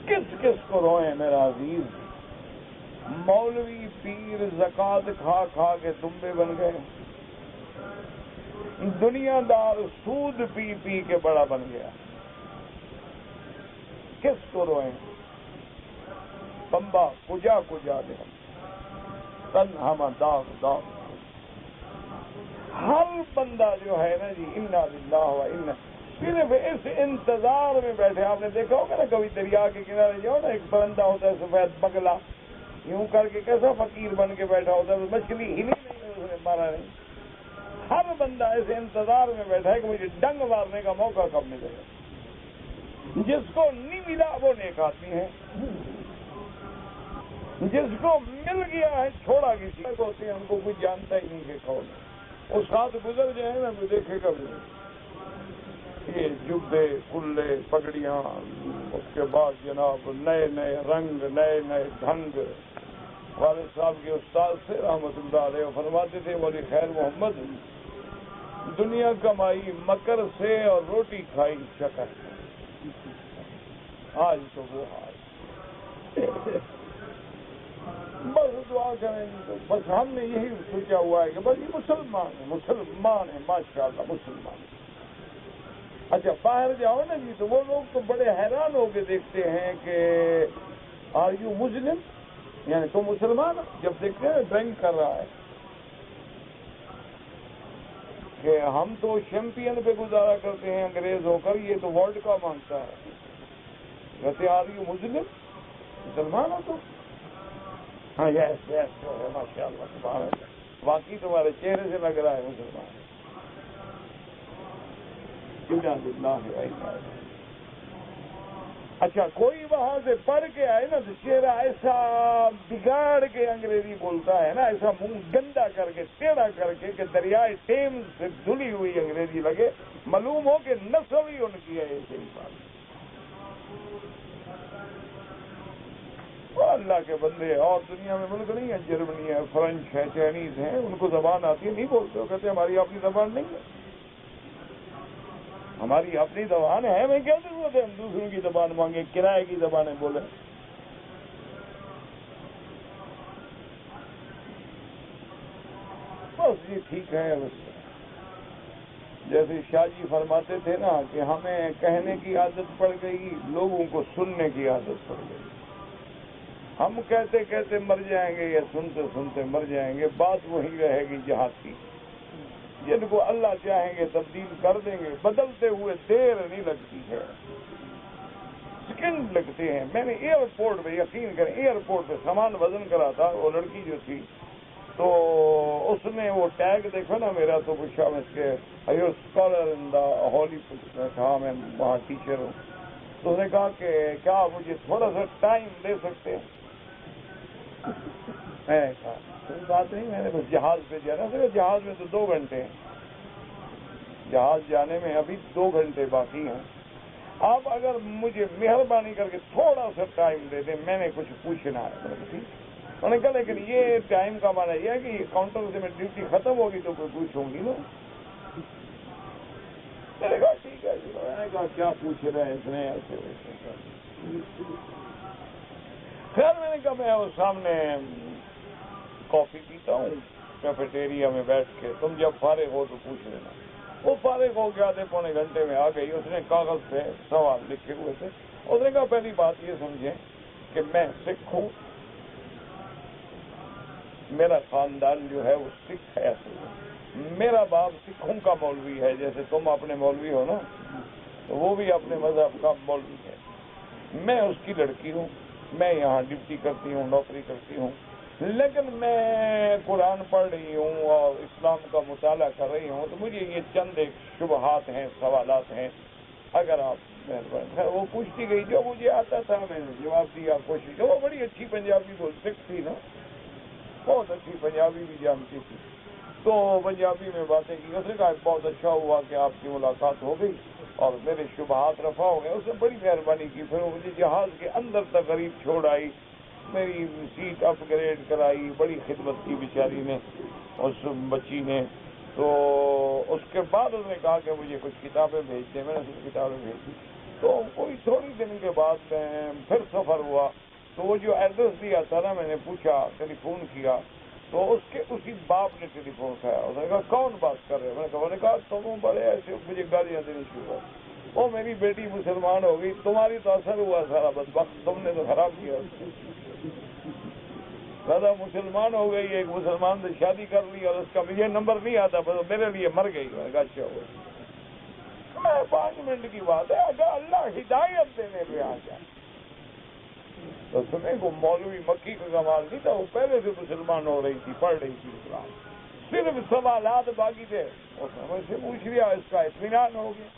کس کس کو روئیں میرا عزیز؟ مولوی پیر زکات کھا کھا کے دمبے بن گئے، دنیا دار سود پی پی کے بڑا بن گیا، کس کو روئیں؟ بمبا کجا کجا دے تن ہم داغ داغ، ہر بندہ جو ہے نا جی انا للہ و انا، صرف اس انتظار میں بیٹھے۔ آپ نے دیکھا ہوگا نا کبھی دریا کے کنارے جاؤ نا، ایک پرندہ ہوتا ہے سفید بگلا، یوں کر کے کیسا فقیر بن کے بیٹھا ہوتا ہے، مچھلی ہلی نہیں ہے، اس نے مارا نہیں۔ ہر بندہ ایسے انتظار میں بیٹھا ہے کہ مجھے ڈنگ مارنے کا موقع کب ملے گا۔ جس کو نہیں ملا وہ نیک آدمی ہے، جس کو مل گیا ہے چھوڑا کسی کو ہوتے ہیں، ان کو کوئی جانتا ہی نہیں کہ کون ہے۔ وہ ساتھ گزر جائے نا تو دیکھے گا بھی یہ جبے کلے پگڑیاں، اس کے بعد جناب نئے نئے رنگ نئے نئے ڈھنگ۔ والد صاحب کے استاد سے رحمت اللہ علیہ فرماتے تھے ولی خیر محمد، دنیا کمائی مکر سے اور روٹی کھائی شکر سے، آج تو وہ حال۔ بس دعا کریں گے تو بس ہم نے یہی سوچا ہوا ہے کہ بس یہ مسلمان ہے ماشاءاللہ مسلمان ہے۔ اچھا باہر جاؤ نا جی تو وہ لوگ تو بڑے حیران ہو کے دیکھتے ہیں کہ آر یو مسلم، یعنی تو مسلمان، جب دیکھتے ہیں ڈرنک کر رہا ہے کہ ہم تو چیمپئن پہ گزارا کرتے ہیں انگریز ہو کر، یہ تو ورلڈ کا مانگتا ہے، کہتے آر یو مسلم، مسلمان ہو تو ہاں یس یس ہے ماشاء اللہ سبحان اللہ، باقی تمہارے چہرے سے لگ رہا ہے مسلمان۔ اچھا کوئی وہاں سے پڑھ کے آئے نا تو چہرہ ایسا بگاڑ کے انگریزی بولتا ہے نا، ایسا منہ گندا کر کے ٹیڑھا کر کے کہ دریائے ٹیمز سے دھلی ہوئی انگریزی لگے، معلوم ہو کہ نسل ہی ان کی ہے ایسے ہی بات۔ اللہ کے بندے، اور دنیا میں ملک نہیں ہے، جرمنی ہے، فرنچ ہے، چائنیز ہیں، ان کو زبان آتی ہے نہیں بولتے ہو، کہتے ہماری اپنی زبان نہیں ہے، ہماری اپنی زبان ہے، میں کیا ضرورت ہے ہم دوسروں کی زبان مانگیں، کرائے کی زبانیں بولیں۔ بس یہ ٹھیک ہے، بس جیسے شاہ جی فرماتے تھے نا کہ ہمیں کہنے کی عادت پڑ گئی، لوگوں کو سننے کی عادت پڑ گئی، ہم کہتے کہتے مر جائیں گے یا سنتے سنتے مر جائیں گے، بات وہی رہے گی جہاں کی، جن کو اللہ چاہیں گے تبدیل کر دیں گے، بدلتے ہوئے دیر نہیں لگتی ہے، سیکنڈ لگتے ہیں۔ میں نے ایئرپورٹ پہ، یقین کریں ایئرپورٹ پہ سامان وزن کرا تھا، وہ لڑکی جو تھی تو اس نے وہ ٹیگ دیکھا نا میرا، تو پوچھا میں اس کے ایو اسکالر ان دا ہولی، کہا میں وہاں ٹیچر ہوں، تو اس نے کہا کہ کیا مجھے تھوڑا سا ٹائم دے سکتے ہیں؟ میں نے کہا کوئی بات نہیں، میں نے بس جہاز پہ جانا تھا، جہاز میں تو 2 گھنٹے ہیں، جہاز جانے میں ابھی 2 گھنٹے باقی ہیں، آپ اگر مجھے مہربانی کر کے تھوڑا سا ٹائم دے دیں، میں نے کچھ پوچھنا ہے۔ انہوں نے کہا لیکن یہ ٹائم کا معنی یہ ہے کہ یہ کاؤنٹر سے میں ڈیوٹی ختم ہوگی تو کوئی پوچھوں گی نا۔ میں نے کہا ٹھیک ہے جی، میں نے کہا کیا پوچھ رہے ہیں اس نے ایسے ویسے۔ خیر میں نے کہا میں وہ سامنے کافی پیتا ہوں کیفیٹیریا میں بیٹھ کے، تم جب فارغ ہو تو پوچھ لینا۔ وہ فارغ ہو کے آدھے پونے گھنٹے میں آ گئی، اس نے کاغذ پہ سوال لکھے ہوئے تھے، اس نے کہا پہلی بات یہ سمجھیں کہ میں سکھ ہوں، میرا خاندان جو ہے وہ سکھ ہے، میرا باپ سکھوں کا مولوی ہے، جیسے تم اپنے مولوی ہو نا، تو وہ بھی اپنے مذہب کا مولوی ہے، میں اس کی لڑکی ہوں، میں یہاں ڈیوٹی کرتی ہوں، نوکری کرتی ہوں، لیکن میں قرآن پڑھ رہی ہوں اور اسلام کا مطالعہ کر رہی ہوں، تو مجھے یہ چند ایک شبہات ہیں، سوالات ہیں، اگر آپ مہربان۔ وہ پوچھتی گئی، جو مجھے آتا تھا میں نے جواب دیا، کوشش، وہ بڑی اچھی پنجابی سکھ تھی نا، بہت اچھی پنجابی بھی جانتی تھی، تو پنجابی میں باتیں کی، اس نے کہا بہت اچھا ہوا کہ آپ کی ملاقات ہو گئی، اور میرے شبہات رفع ہو گئے. اس نے بڑی مہربانی کی. پھر وہ مجھے جہاز کے اندر تک قریب چھوڑ آئی, میری سیٹ اپ گریڈ کرائی, بڑی خدمت کی بیچاری نے, اس بچی نے. تو اس کے بعد اس نے کہا کہ مجھے کچھ کتابیں بھیج دیں. میں نے کچھ کتابیں بھیج دی. تو کوئی تھوڑی دن کے بعد پھر سفر ہوا. تو وہ جو ایڈریس دیا تھا نا, میں نے پوچھا, ٹیلی فون کیا, تو اس کے اسی باپ نے ٹیلی فون کھایا. اس نے کہا کون بات کر رہے ہیں؟ میں نے کہا تم بڑے ایسے مجھے گالیاں دینی شروع کر. وہ میری بیٹی مسلمان ہو گئی, تمہاری تو اثر ہوا سارا بدبخت, تم نے تو خراب کیا. دادا مسلمان ہو گئی, ایک مسلمان سے شادی کر لی, اور اس کا مجھے نمبر نہیں آتا, بس میرے لیے مر گئی. میں نے کہا اچھا ہوا, 5 منٹ کی بات ہے. اگر اللہ ہدایت دینے پہ آ جائے تو سنیں کو مولوی مکی کا کمال نہیں تھا, وہ پہلے سے مسلمان ہو رہی تھی, پڑھ رہی تھی اسلام, صرف سوالات باقی تھے. اس نے مجھ سے پوچھ لیا, اس کا اطمینان ہو گیا.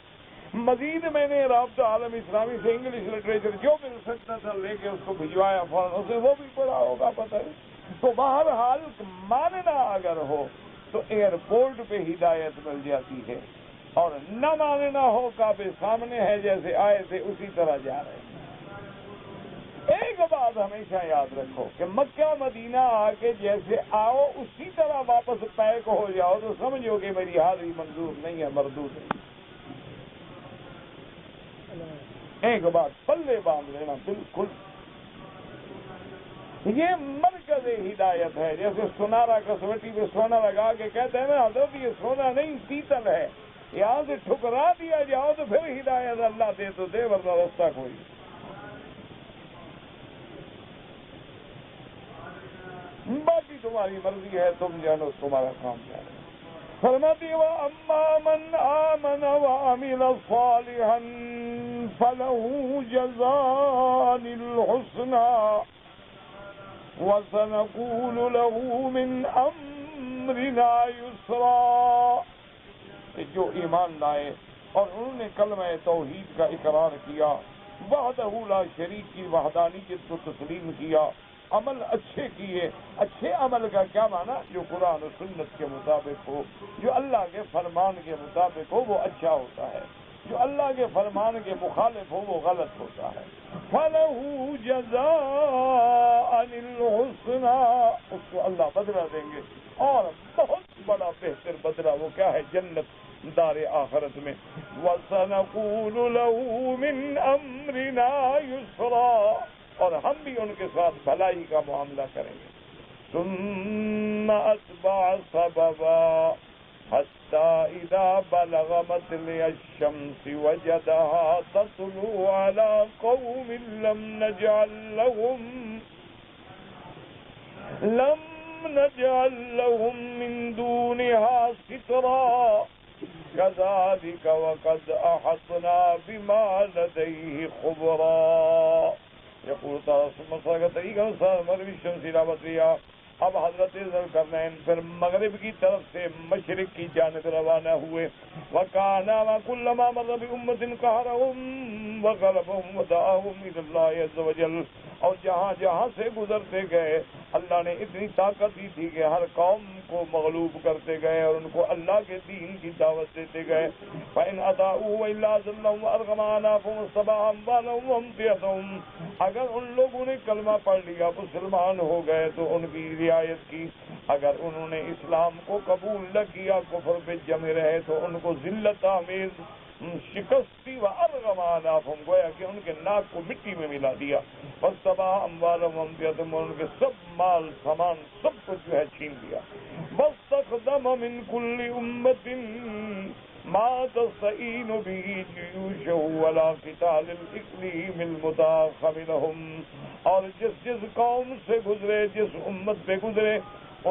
مزید میں نے رابطہ عالم اسلامی سے انگلش لٹریچر جو مل سکتا تھا لے کے اس کو بھجوایا فوراً. اسے وہ بھی پڑھا ہوگا, پتہ نہیں. تو بہرحال ماننا اگر ہو تو ایئرپورٹ پہ ہدایت مل جاتی ہے, اور نہ ماننا ہو کعبے سامنے ہے, جیسے آئے تھے اسی طرح جا رہے ہیں. ایک بات ہمیشہ یاد رکھو کہ مکہ مدینہ آ کے جیسے آؤ اسی طرح واپس پیک ہو جاؤ, تو سمجھو کہ میری حاضری منظور نہیں ہے, مردود ہے. ایک بات پلے باندھ لینا بالکل. یہ مرکز ہدایت ہے. جیسے سونارا کسوٹی پہ سونا لگا کے کہتے ہیں نا حضرت یہ سونا نہیں پیتل ہے, یہاں سے ٹھکرا دیا جاؤ تو پھر ہدایت اللہ دے تو دے, ورنہ راستہ کوئی. باقی تمہاری مرضی ہے, تم جانو تمہارا کام جانے. فرماتی وَأَمَّا مَنْ آمَنَ وَعَمِلَ صَالِحًا فَلَهُ جَزَاءً الْحُسْنَى وَسَنَقُولُ لَهُ مِنْ أَمْرِنَا يُسْرًا. جو ایمان لائے اور انہوں نے کلمہ توحید کا اقرار کیا, وحدہ لا شریک کی وحدانیت کو تسلیم کیا, عمل اچھے کیے. اچھے عمل کا کیا معنی؟ جو قرآن و سنت کے مطابق ہو, جو اللہ کے فرمان کے مطابق ہو, وہ اچھا ہوتا ہے. جو اللہ کے فرمان کے مخالف ہو وہ غلط ہوتا ہے. فَلَهُ جَزَاءً الْحُسْنَى, اس کو اللہ بدلہ دیں گے, اور بہت بڑا بہتر بدلہ. وہ کیا ہے؟ جنت دار آخرت میں. وَسَنَقُولُ لَهُ مِنْ أَمْرِنَا يُسْرًا, اور ہم بھی ان کے ساتھ بھلائی کا معاملہ کریں گے. ثُمَّ أَتْبَعَ سَبَبًا حَتَّى إِذَا بَلَغَ مَطْلِعَ الشَّمْسِ وَجَدَهَا تَطْلُعُ عَلَى قَوْمٍ لَمْ نَجْعَلْ لَهُم مِّن دُونِهَا سِتْرًا كَذَلِكَ وَقَدْ أَحَطْنَا بِمَا لَدَيْهِ خُبْرًا. يقول تعالیٰ اب حضرت ذوالقرنین پھر مغرب کی طرف سے مشرق کی جانب روانہ ہوئے. وَكَانَ وَكُلَّمَا مَرَّ بِأُمَّةٍ قَهَرَهُمْ وَغَلَبَهُمْ وَدَعَاهُمْ إِلَى اللَّهِ عَزَّ وَجَلَّ. اور جہاں جہاں سے گزرتے گئے اللہ نے اتنی طاقت دی تھی کہ ہر قوم کو مغلوب کرتے گئے اور ان کو اللہ کے دین کی دعوت دیتے گئے. فَإِنْ أَطَاعُوهُ وَإِلَّا أَذَلَّهُمْ وَأَلْغَمَ أَعْنَافَهُمْ وَاتَّبَعَ أَمْوَالَهُمْ وَأَمْتِعَتَهُمْ. اگر ان لوگوں نے کلمہ پڑھ لیا, مسلمان ہو گئے, تو ان کی رعایت کی. اگر انہوں نے اسلام کو قبول نہ کیا, کفر پہ جمے رہے, تو ان کو ذلت آمیز شکستی و ارغم آنافہم, گویا کہ ان کے ناک کو مٹی میں ملا دیا. وَاتَّبَعَ أَمْوَالَهُمْ وَأَمْتِعَتَهُمْ, اور ان کے سب مال سامان سب کچھ جو ہے چھین لیا. وَاسْتَخْدَمَ مِنْ كُلِّ أُمَّةٍ مَا تَسْتَعِينُ بِهِ جُيُوشَهُ وَلَا قِتَالِ الْإِقْلِيمِ الْمُتَاخَمِ لَهُمْ. اور جس قوم سے گزرے, جس امت پہ گزرے,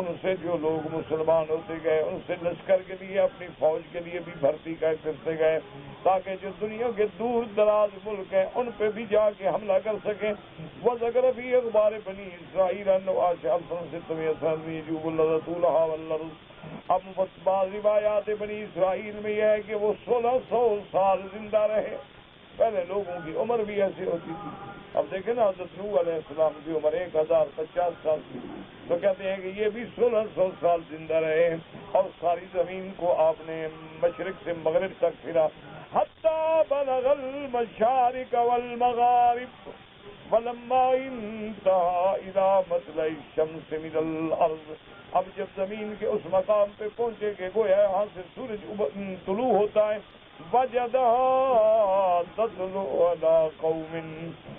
ان سے جو لوگ مسلمان ہوتے گئے, ان سے لشکر کے لیے, اپنی فوج کے لیے بھی بھرتی کرتے گئے, تاکہ جو دنیا کے دور دراز ملک ہیں ان پہ بھی جا کے حملہ کر سکیں. وَذَكَرَ فِي أَخْبَارِ بَنِي إِسْرَائِيلَ أَنَّهُ عَاشَ أَلْفًا وَسِتَّمِائَةَ سَنَةً يَجُوبُ اللَّهُ طُولَهَا وَالْأَرْضَ. اب بعض روایات بنی اسرائیل میں یہ ہے کہ وہ 1600 سال زندہ رہے. پہلے لوگوں کی عمر بھی ایسی ہوتی تھی. اب دیکھیں نا حضرت نوح علیہ السلام کی عمر 1050 سال کی، تو کہتے ہیں کہ یہ بھی 1600 سال زندہ رہے، اور ساری زمین کو آپ نے مشرق سے مغرب تک پھرا. حتی بلغ المشارق والمغارب فلما انتہا الى مطلع الشمس من الارض. اب جب زمین کے اس مقام پہ پہنچے کہ گویا یہاں سے سورج طلوع ہوتا ہے، وجدها تطلع على قوم،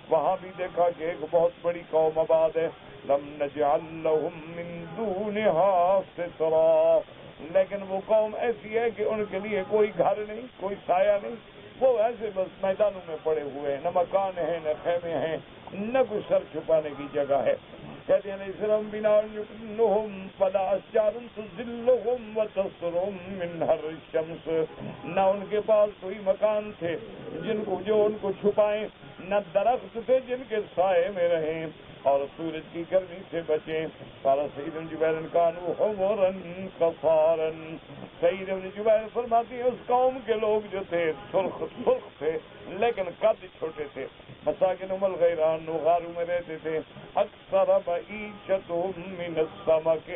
وہاں بھی دیکھا کہ ایک بہت بڑی قوم آباد ہے. لم نجعل لهم من دونها سترا، لیکن وہ قوم ایسی ہے کہ ان کے لیے کوئی گھر نہیں، کوئی سایہ نہیں، وہ ایسے بس میدانوں میں پڑے ہوئے ہیں، نہ مکان ہیں نہ خیمے ہیں، نہ کوئی سر چھپانے کی جگہ ہے. کہتے ہیں اسلام بنا یکنہم فلا اشجار تظلهم وتصرهم من حر الشمس، نہ ان کے پاس کوئی مکان تھے جن کو جو ان کو چھپائیں، نہ درخت تھے جن کے سائے میں رہیں اور سورج کی گرمی سے بچیں. قال سعید بن جبیر كانوا حمرا قصارا، سعید بن جبیر فرماتی ہیں اس قوم کے لوگ جو تھے سرخ تھے لیکن قد چھوٹے تھے. مساکنہم الغیران، غاروں میں رہتے تھے. اکثر معیشتہم من السمک،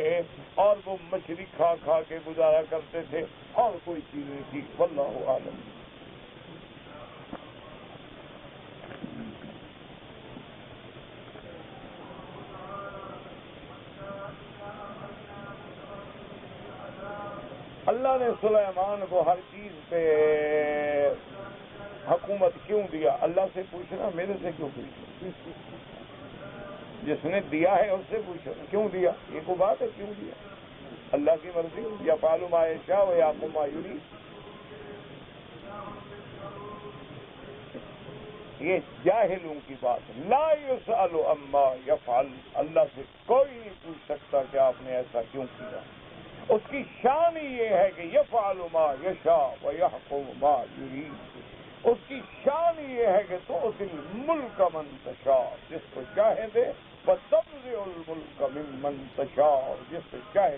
اور وہ مچھلی کھا کھا کے گزارا کرتے تھے اور کوئی چیز نہیں تھی. واللہ اعلم. اللہ نے سلیمان کو ہر چیز پہ حکومت کیوں دیا؟ اللہ سے پوچھنا، میرے سے کیوں پوچھنا؟ جس نے دیا ہے اس سے پوچھو کیوں دیا. یہ کوئی بات ہے کیوں دیا؟ اللہ کی مرضی. یا فعل ما یشاء و یحکم ما یرید. یہ جاہلوں کی بات. لا یسأل عما یفعل، اللہ سے کوئی نہیں پوچھ سکتا کہ آپ نے ایسا کیوں کیا. اس کی شان ہی یہ ہے کہ یفعل ما یشاء و یحکم ما یرید. اس کی شان ہی یہ ہے کہ تؤتی الملک من تشاء، جس کو چاہے دے، وتنزع الملک ممن تشاء، جس کو چاہے.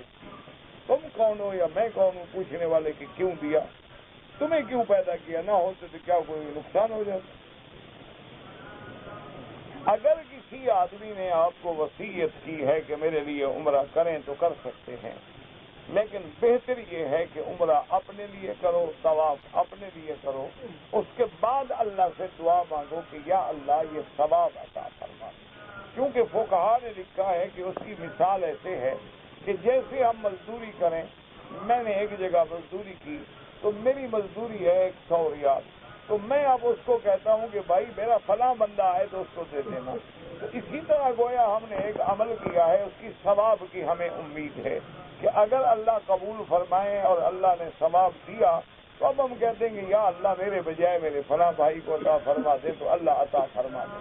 تم کون ہو یا میں کون ہوں پوچھنے والے کہ کیوں دیا؟ تمہیں کیوں پیدا کیا؟ نہ ہوتے تو کیا کوئی نقصان ہو جاتا؟ اگر کسی آدمی نے آپ کو وصیت کی ہے کہ میرے لیے عمرہ کریں تو کر سکتے ہیں، لیکن بہتر یہ ہے کہ عمرہ اپنے لیے کرو، طواف اپنے لیے کرو، اس کے بعد اللہ سے دعا مانگو کہ یا اللہ یہ ثواب عطا فرما. کیونکہ فقہا نے لکھا ہے کہ اس کی مثال ایسے ہے کہ جیسے ہم مزدوری کریں. میں نے ایک جگہ مزدوری کی تو میری مزدوری ہے 100 ریال، تو میں اب اس کو کہتا ہوں کہ بھائی میرا فلاں بندہ آئے تو اس کو دے دینا. تو اسی طرح گویا ہم نے ایک عمل کیا ہے، اس کی ثواب کی ہمیں امید ہے کہ اگر اللہ قبول فرمائے اور اللہ نے ثواب دیا تو اب ہم کہتے ہیں کہ یا اللہ میرے بجائے میرے فلاں بھائی کو عطا فرما دے، تو اللہ عطا فرما دے.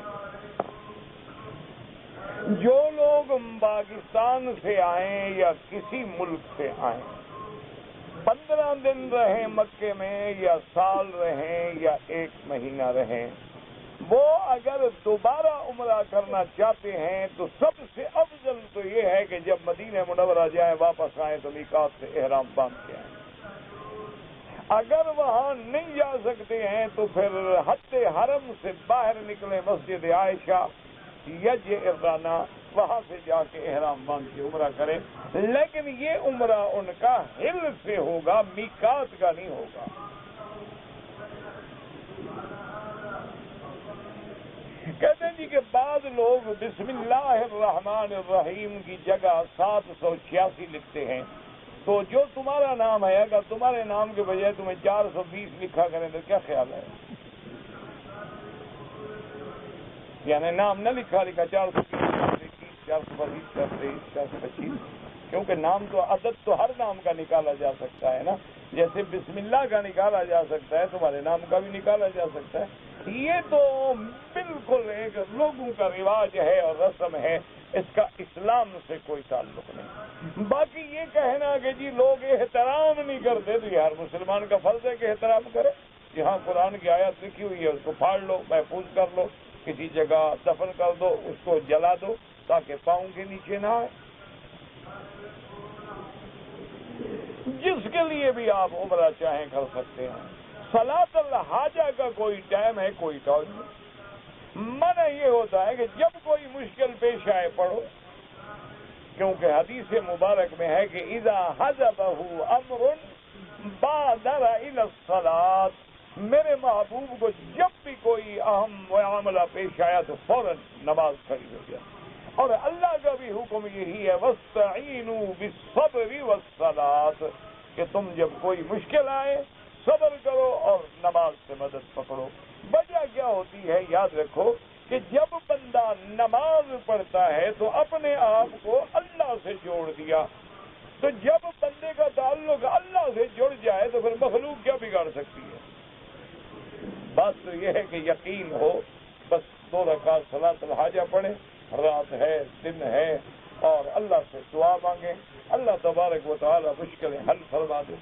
جو لوگ پاکستان سے آئیں یا کسی ملک سے آئیں، 15 دن رہیں مکے میں یا سال رہیں یا 1 مہینہ رہیں، وہ اگر دوبارہ عمرہ کرنا چاہتے ہیں تو سب سے افضل تو یہ ہے کہ جب مدینہ منورہ جائیں واپس آئیں تو میقات سے احرام باندھ کے آئیں. اگر وہاں نہیں جا سکتے ہیں تو پھر حد حرم سے باہر نکلیں، مسجد عائشہ یج ارانہ، وہاں سے جا کے احرام باندھ کے عمرہ کریں. لیکن یہ عمرہ ان کا حل سے ہوگا، میقات کا نہیں ہوگا. کہتے ہیں جی کہ بعض لوگ بسم اللہ الرحمن الرحیم کی جگہ 786 لکھتے ہیں، تو جو تمہارا نام ہے اگر تمہارے نام کے بجائے تمہیں 420 لکھا کریں تو کیا خیال ہے؟ یعنی نام نہ لکھا 420 422 423 425، کیونکہ نام تو عدد تو ہر نام کا نکالا جا سکتا ہے نا. جیسے بسم اللہ کا نکالا جا سکتا ہے، تمہارے نام کا بھی نکالا جا سکتا ہے. یہ تو بالکل ایک لوگوں کا رواج ہے اور رسم ہے، اس کا اسلام سے کوئی تعلق نہیں. باقی یہ کہنا کہ جی لوگ احترام نہیں کرتے، تو یہ ہر مسلمان کا فرض ہے کہ احترام کرے. جہاں قرآن کی آیت لکھی ہوئی ہے اس کو پھاڑ لو، محفوظ کر لو، کسی جگہ دفن کر دو، اس کو جلا دو تاکہ پاؤں کے نیچے نہ آئے. جس کے لیے بھی آپ عمرہ چاہیں کر سکتے ہیں. صلاۃ الحاجہ کا کوئی ٹائم ہے، کوئی ٹائم نہیں۔ منع یہ ہوتا ہے کہ جب کوئی مشکل پیش آئے پڑھو، کیونکہ حدیث مبارک میں ہے کہ اذا حضبہ امر بادر الی الصلاۃ، میرے محبوب کو جب بھی کوئی اہم معاملہ پیش آیا تو فوراً نماز کھڑی ہو گیا۔ اور اللہ کا بھی حکم یہی ہے وَاسْتَعِینُوا بِالصَّبْرِ وَالصَّلَاةِ، کہ تم جب کوئی مشکل آئے صبر کرو اور نماز سے مدد پکڑو۔ وجہ کیا ہوتی ہے یاد رکھو کہ جب بندہ نماز پڑھتا ہے تو اپنے آپ کو اللہ سے جوڑ دیا، تو جب بندے کا تعلق اللہ سے جڑ جائے تو پھر مخلوق کیا بگاڑ سکتی ہے؟ بات تو یہ ہے کہ یقین ہو، بس 2 رکعت صلاۃ الحاجہ پڑھیں، رات ہے دن ہے، اور اللہ سے دعا مانگیں، اللہ تبارک و تعالی مشکلیں حل فرما دے۔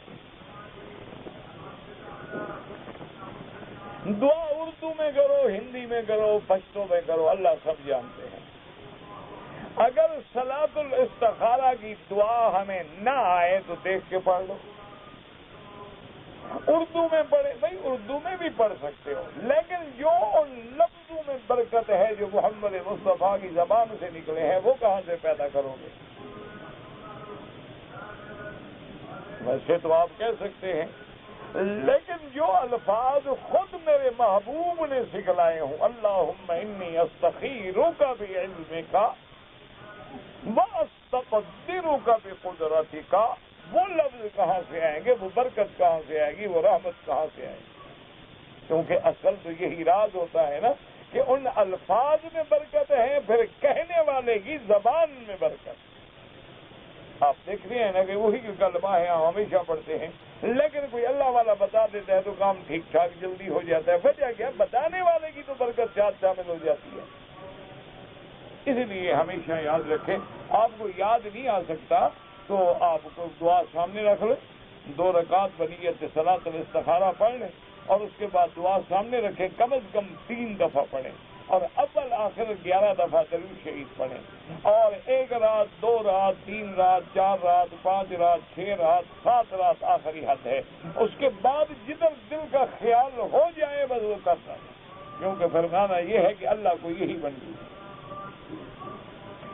دعا اردو میں کرو، ہندی میں کرو، پشتو میں کرو، اللہ سب جانتے ہیں۔ اگر صلاۃ الاستخارہ کی دعا ہمیں نہ آئے تو دیکھ کے پڑھ لو، اردو میں پڑھے، بھائی اردو میں بھی پڑھ سکتے ہو، لیکن جو ان لفظوں میں برکت ہے جو محمد مصطفیٰ کی زبان سے نکلے ہیں وہ کہاں سے پیدا کرو گے؟ ویسے تو آپ کہہ سکتے ہیں، لیکن جو الفاظ خود میرے محبوب نے سکھلائے ہوں، اللہم انی استخیرک بعلمک واستقدرک بقدرتک، وہ لفظ کہاں سے آئیں گے، وہ برکت کہاں سے آئے گی، وہ رحمت کہاں سے آئے گی؟ کیونکہ اصل تو یہی راز ہوتا ہے نا کہ ان الفاظ میں برکت ہے، پھر کہنے والے کی زبان میں برکت۔ آپ دیکھ رہے ہیں نا کہ وہی کلمہ ہے ہم ہمیشہ پڑھتے ہیں، لیکن کوئی اللہ والا بتا دیتا ہے تو کام ٹھیک ٹھاک جلدی ہو جاتا ہے۔ وجہ کیا؟ بتانے والے کی تو برکت ساتھ شامل ہو جاتی ہے۔ اس لیے ہمیشہ یاد رکھیں، آپ کو یاد نہیں آ سکتا تو آپ کو دعا سامنے رکھ لیں، 2 رکعت بنیت صلاۃ الاستخارہ پڑھ لیں، اور اس کے بعد دعا سامنے رکھیں، کم از کم 3 دفعہ پڑھیں، اور اول آخر 11 دفعہ درود شریف پڑھیں، اور 1 رات 2 رات 3 رات 4 رات 5 رات 6 رات 7 رات آخری حد ہے۔ اس کے بعد جدھر دل کا خیال ہو جائے بس وہ کرنا ہے، کیونکہ فرمانا یہ ہے کہ اللہ کو یہی منظور ہے۔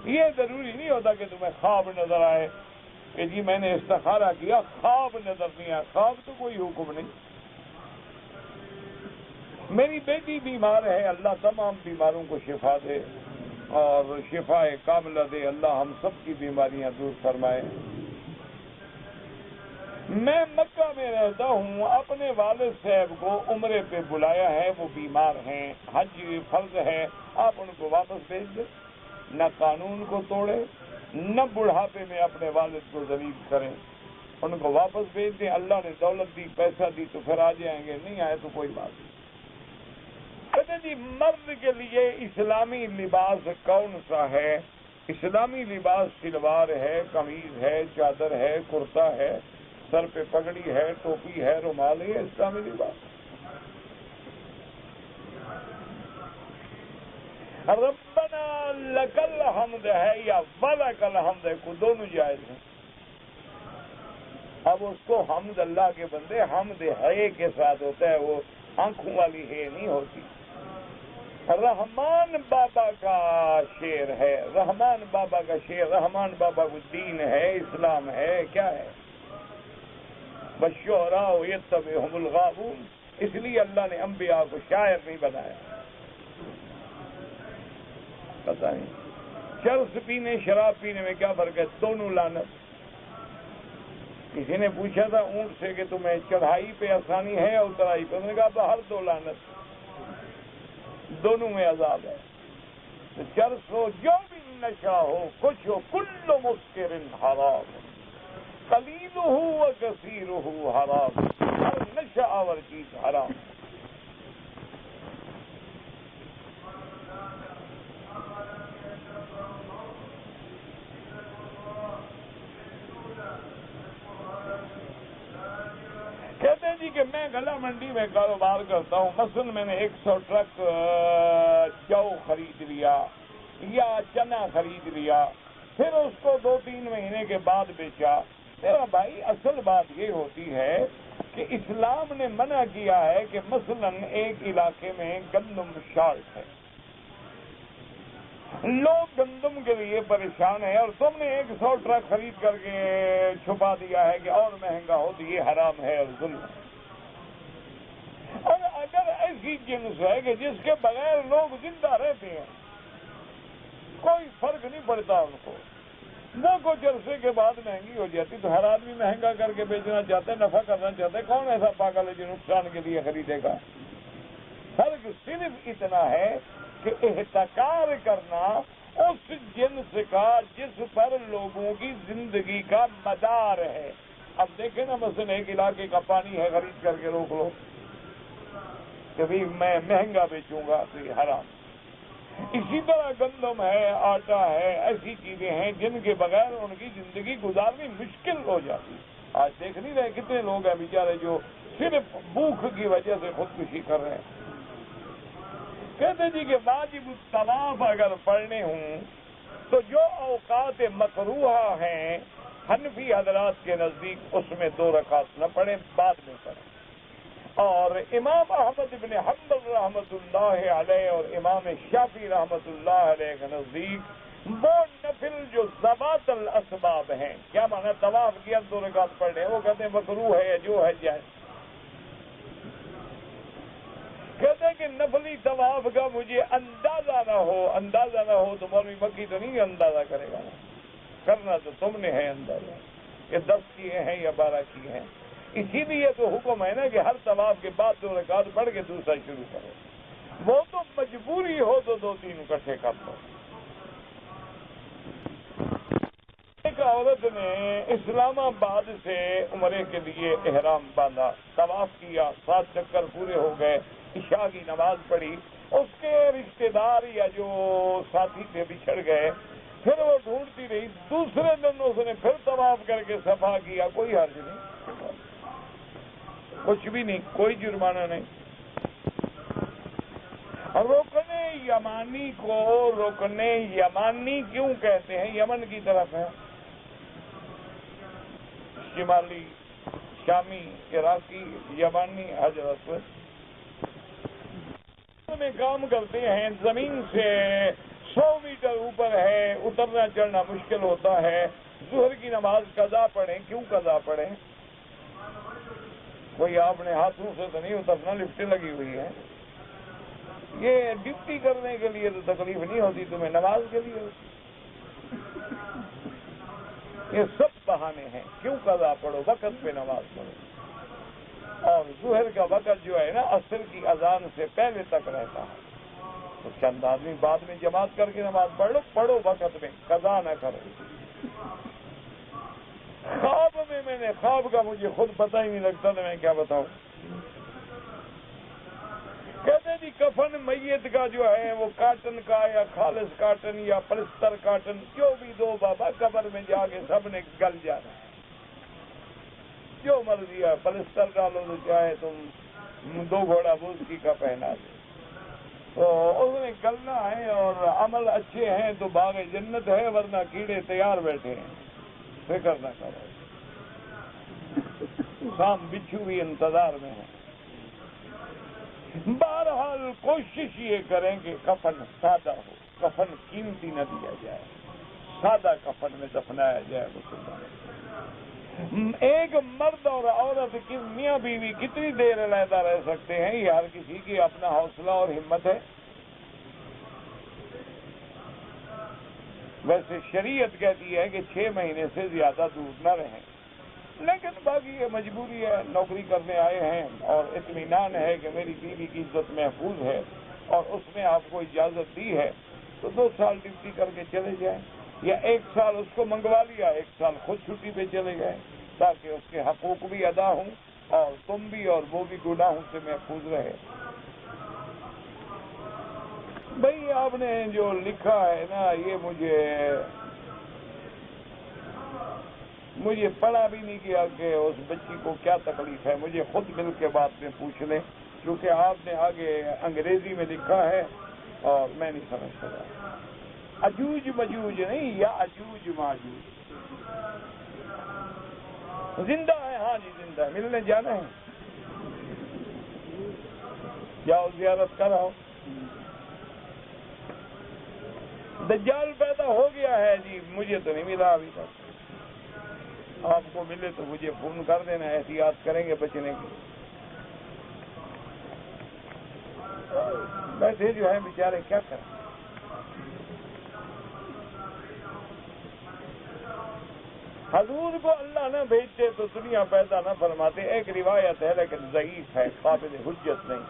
یہ ضروری نہیں ہوتا کہ تمہیں خواب نظر آئے کہ جی میں نے استخارہ کیا خواب نظر نہیں آیا، خواب تو کوئی حکم نہیں۔ میری بیٹی بیمار ہے، اللہ تمام بیماروں کو شفا دے اور شفا کاملہ دے، اللہ ہم سب کی بیماریاں دور فرمائے۔ میں مکہ میں رہتا ہوں، اپنے والد صاحب کو عمرے پہ بلایا ہے، وہ بیمار ہیں، حج فرض ہے، آپ ان کو واپس بھیج دیں، نہ قانون کو توڑے، نہ بڑھاپے میں اپنے والد کو ذلیل کریں، ان کو واپس بھیج دیں۔ اللہ نے دولت دی، پیسہ دی تو پھر آ جائیں گے، نہیں آئے تو کوئی بات نہیں۔ کہتے جی مرد کے لیے اسلامی لباس کون سا ہے؟ اسلامی لباس شلوار ہے، قمیض ہے، چادر ہے، کرتا ہے، سر پہ پگڑی ہے، ٹوپی ہے، رومال ہے، اسلامی لباس۔ ربنا لکل حمد ہے یا ولکل حمد ہے، کو دونوں جائز ہیں۔ اب اس کو حمد اللہ کے بندے حمد ہے کے ساتھ ہوتا ہے، وہ آنکھوں والی ہے نہیں ہوتی۔ رحمان بابا کا شعر ہے، رحمان بابا کا شعر، رحمان بابا کو دین ہے، اسلام ہے، کیا ہے؟ والشعراء یتبعہم الغاوون، اس لیے اللہ نے انبیاء کو شاعر نہیں بنایا۔ پتہ نہیں چرس پینے شراب پینے میں کیا فرق ہے؟ دونوں لعنت۔ کسی نے پوچھا تھا اونٹ سے کہ تمہیں چڑھائی پہ آسانی ہے یا اترائی پہ؟ انہوں نے کہا باہر 2 لعنت، دونوں میں عذاب ہے۔ تو چرس ہو، جو بھی نشہ ہو، کچھ ہو، کل مسکر حرام، قلیلہ و کثیرہ حرام، ہر نشہ آور چیز حرام۔ کہتے ہیں جی کہ میں گلا منڈی میں کاروبار کرتا ہوں، مثلا میں نے 100 ٹرک جو خرید لیا یا چنا خرید لیا، پھر اس کو 2-3 مہینے کے بعد بیچا۔ میرا بھائی اصل بات یہ ہوتی ہے کہ اسلام نے منع کیا ہے کہ مثلاً ایک علاقے میں گندم شارٹ ہے، لوگ گندم کے لیے پریشان ہیں، اور تم نے 100 ٹرک خرید کر کے چھپا دیا ہے کہ اور مہنگا ہو تو یہ حرام ہے اور ظلم ہے۔ اور اگر ایسی جنس ہے کہ جس کے بغیر لوگ زندہ رہتے ہیں، کوئی فرق نہیں پڑتا ان کو، وہ کچھ عرصے کے بعد مہنگی ہو جاتی تو ہر آدمی مہنگا کر کے بیچنا چاہتے، نفع کرنا چاہتے، کون ایسا پاگل ہے جو نقصان کے لیے خریدے گا؟ فرق صرف اتنا ہے کہ احتکار کرنا اس جنس کا جس پر لوگوں کی زندگی کا مدار ہے۔ اب دیکھیں نا، مثلا ایک علاقے کا پانی ہے، خرید کر کے روک لو کہ بھی میں مہنگا بیچوں گا تو یہ حرام۔ اسی طرح گندم ہے، آٹا ہے، ایسی چیزیں ہیں جن کے بغیر ان کی زندگی گزارنی مشکل ہو جاتی۔ آج دیکھ نہیں رہے کتنے لوگ ہیں بیچارے جو صرف بھوک کی وجہ سے خودکشی کر رہے ہیں۔ کہتے جی کہ واجب الطواف اگر پڑھنے ہوں تو جو اوقات مکروہ ہیں حنفی حضرات کے نزدیک اس میں 2 رکعت نہ پڑھیں، بعد میں پڑھیں۔ اور امام احمد بن حنبل رحمۃ اللہ علیہ اور امام شافعی رحمۃ اللہ علیہ کے نزدیک وہ نفل جو ذوات الاسباب ہیں، کیا معنی طواف کیا 2 رکعت پڑھ لیں، وہ کہتے ہیں مکروہ ہے، جو ہے جائز۔ کہتے ہیں کہ نفلی طواف کا مجھے اندازہ نہ ہو تو مولوی مکی تو نہیں اندازہ کرے گا، کرنا تو تم نے ہے اندازہ، کہ 10 کیے ہیں یا 12 کیے ہیں۔ اسی لیے تو حکم ہے نا کہ ہر طواف کے بعد 2 رکعت پڑھ کے دوسرا شروع کرو۔ وہ تو مجبوری ہو تو 2-3 اکٹھے کر لو۔ ایک عورت نے اسلام آباد سے عمرے کے لیے احرام باندھا، طواف کیا، 7 چکر پورے ہو گئے، عشاء کی نماز پڑھی، اس کے رشتہ دار یا جو ساتھی تھے بچھڑ گئے، پھر وہ ڈھونڈتی رہی، دوسرے دن اس نے پھر طواف کر کے صفا کیا، کوئی حرج نہیں، کچھ بھی نہیں، کوئی جرمانہ نہیں۔ رکن یمانی کو رکن یمانی کیوں کہتے ہیں؟ یمن کی طرف ہے، شمالی، شامی، عراقی، یمانی حجر اسود میں کام کرتے ہیں، زمین سے 100 میٹر اوپر ہے، اترنا چڑھنا مشکل ہوتا ہے۔ ظہر کی نماز قضا پڑھیں، کیوں قضا پڑھیں؟ کوئی آپ نے ہاتھوں سے تو نہیں اترنا، لفٹیں لگی ہوئی ہیں، یہ ڈیوٹی کرنے کے لیے تو تکلیف نہیں ہوتی، تمہیں نماز کے لیے ہوتی۔ یہ سب بہانے ہیں، کیوں قضا پڑھو، وقت پہ نماز پڑھو۔ اور ظہر کا وقت جو ہے نا عصر کی اذان سے پہلے تک رہتا ہے، تو چند آدمی بعد میں جماعت کر کے نماز پڑھو وقت میں، قضا نہ کرو۔ خواب میں نے خواب کا مجھے خود پتہ ہی نہیں لگتا تو میں کیا بتاؤں۔ کہتے جی کفن میت کا جو ہے وہ کاٹن کا یا خالص کاٹن یا پلستر کاٹن، جو بھی دو بابا، قبر میں جا کے سب نے گل جانا ہے، جو مرضی ہے، پلستر ڈالو تو چاہے تم 2 گھوڑا بوسکی کا پہنا دو، تو اس نے گلنا ہے، اور عمل اچھے ہیں تو باغ جنت ہے، ورنہ کیڑے تیار بیٹھے ہیں، فکر نہ کرو، سام بچھو بھی انتظار میں ہے۔ بہرحال کوشش یہ کریں کہ کفن سادہ ہو، کفن قیمتی نہ دیا جائے، سادہ کفن میں دفنایا جائے مسلمان۔ ایک مرد اور عورت کی میاں بیوی کتنی دیر علیحدہ رہ سکتے ہیں، یہ ہر کسی کی اپنا حوصلہ اور ہمت ہے۔ ویسے شریعت کہتی ہے کہ 6 مہینے سے زیادہ دور نہ رہیں، لیکن باقی یہ مجبوری ہے، نوکری کرنے آئے ہیں اور اطمینان ہے کہ میری بیوی کی عزت محفوظ ہے اور اس نے آپ کو اجازت دی ہے، تو 2 سال ڈیوٹی کر کے چلے جائیں، یا 1 سال اس کو منگوا لیا، 1 سال خود چھٹی پہ چلے گئے، تاکہ اس کے حقوق بھی ادا ہوں اور تم بھی اور وہ بھی گناہوں سے محفوظ رہے۔ بھئی آپ نے جو لکھا ہے نا، یہ مجھے پڑھا بھی نہیں کیا کہ اس بچی کو کیا تکلیف ہے، مجھے خود مل کے بعد میں پوچھ لیں، کیونکہ آپ نے آگے انگریزی میں لکھا ہے اور میں نہیں سمجھ سکا۔ اجوج مجوج نہیں، یا اجوج ماجوج۔ زندہ ہے، ہاں جی زندہ ہے، ملنے جانا ہے، جاؤ زیارت کراؤ۔ دجال پیدا ہو گیا ہے جی، مجھے تو نہیں ملا ابھی تک، آپ کو ملے تو مجھے فون کر دینا، احتیاط کریں گے بچنے کی۔ ویسے جو ہے بیچارے کیا کریں، حضور کو اللہ نہ بھیجتے تو دنیا پیدا نہ فرماتے۔ ایک روایت ہے لیکن ضعیف ہے، قابل حجت نہیں۔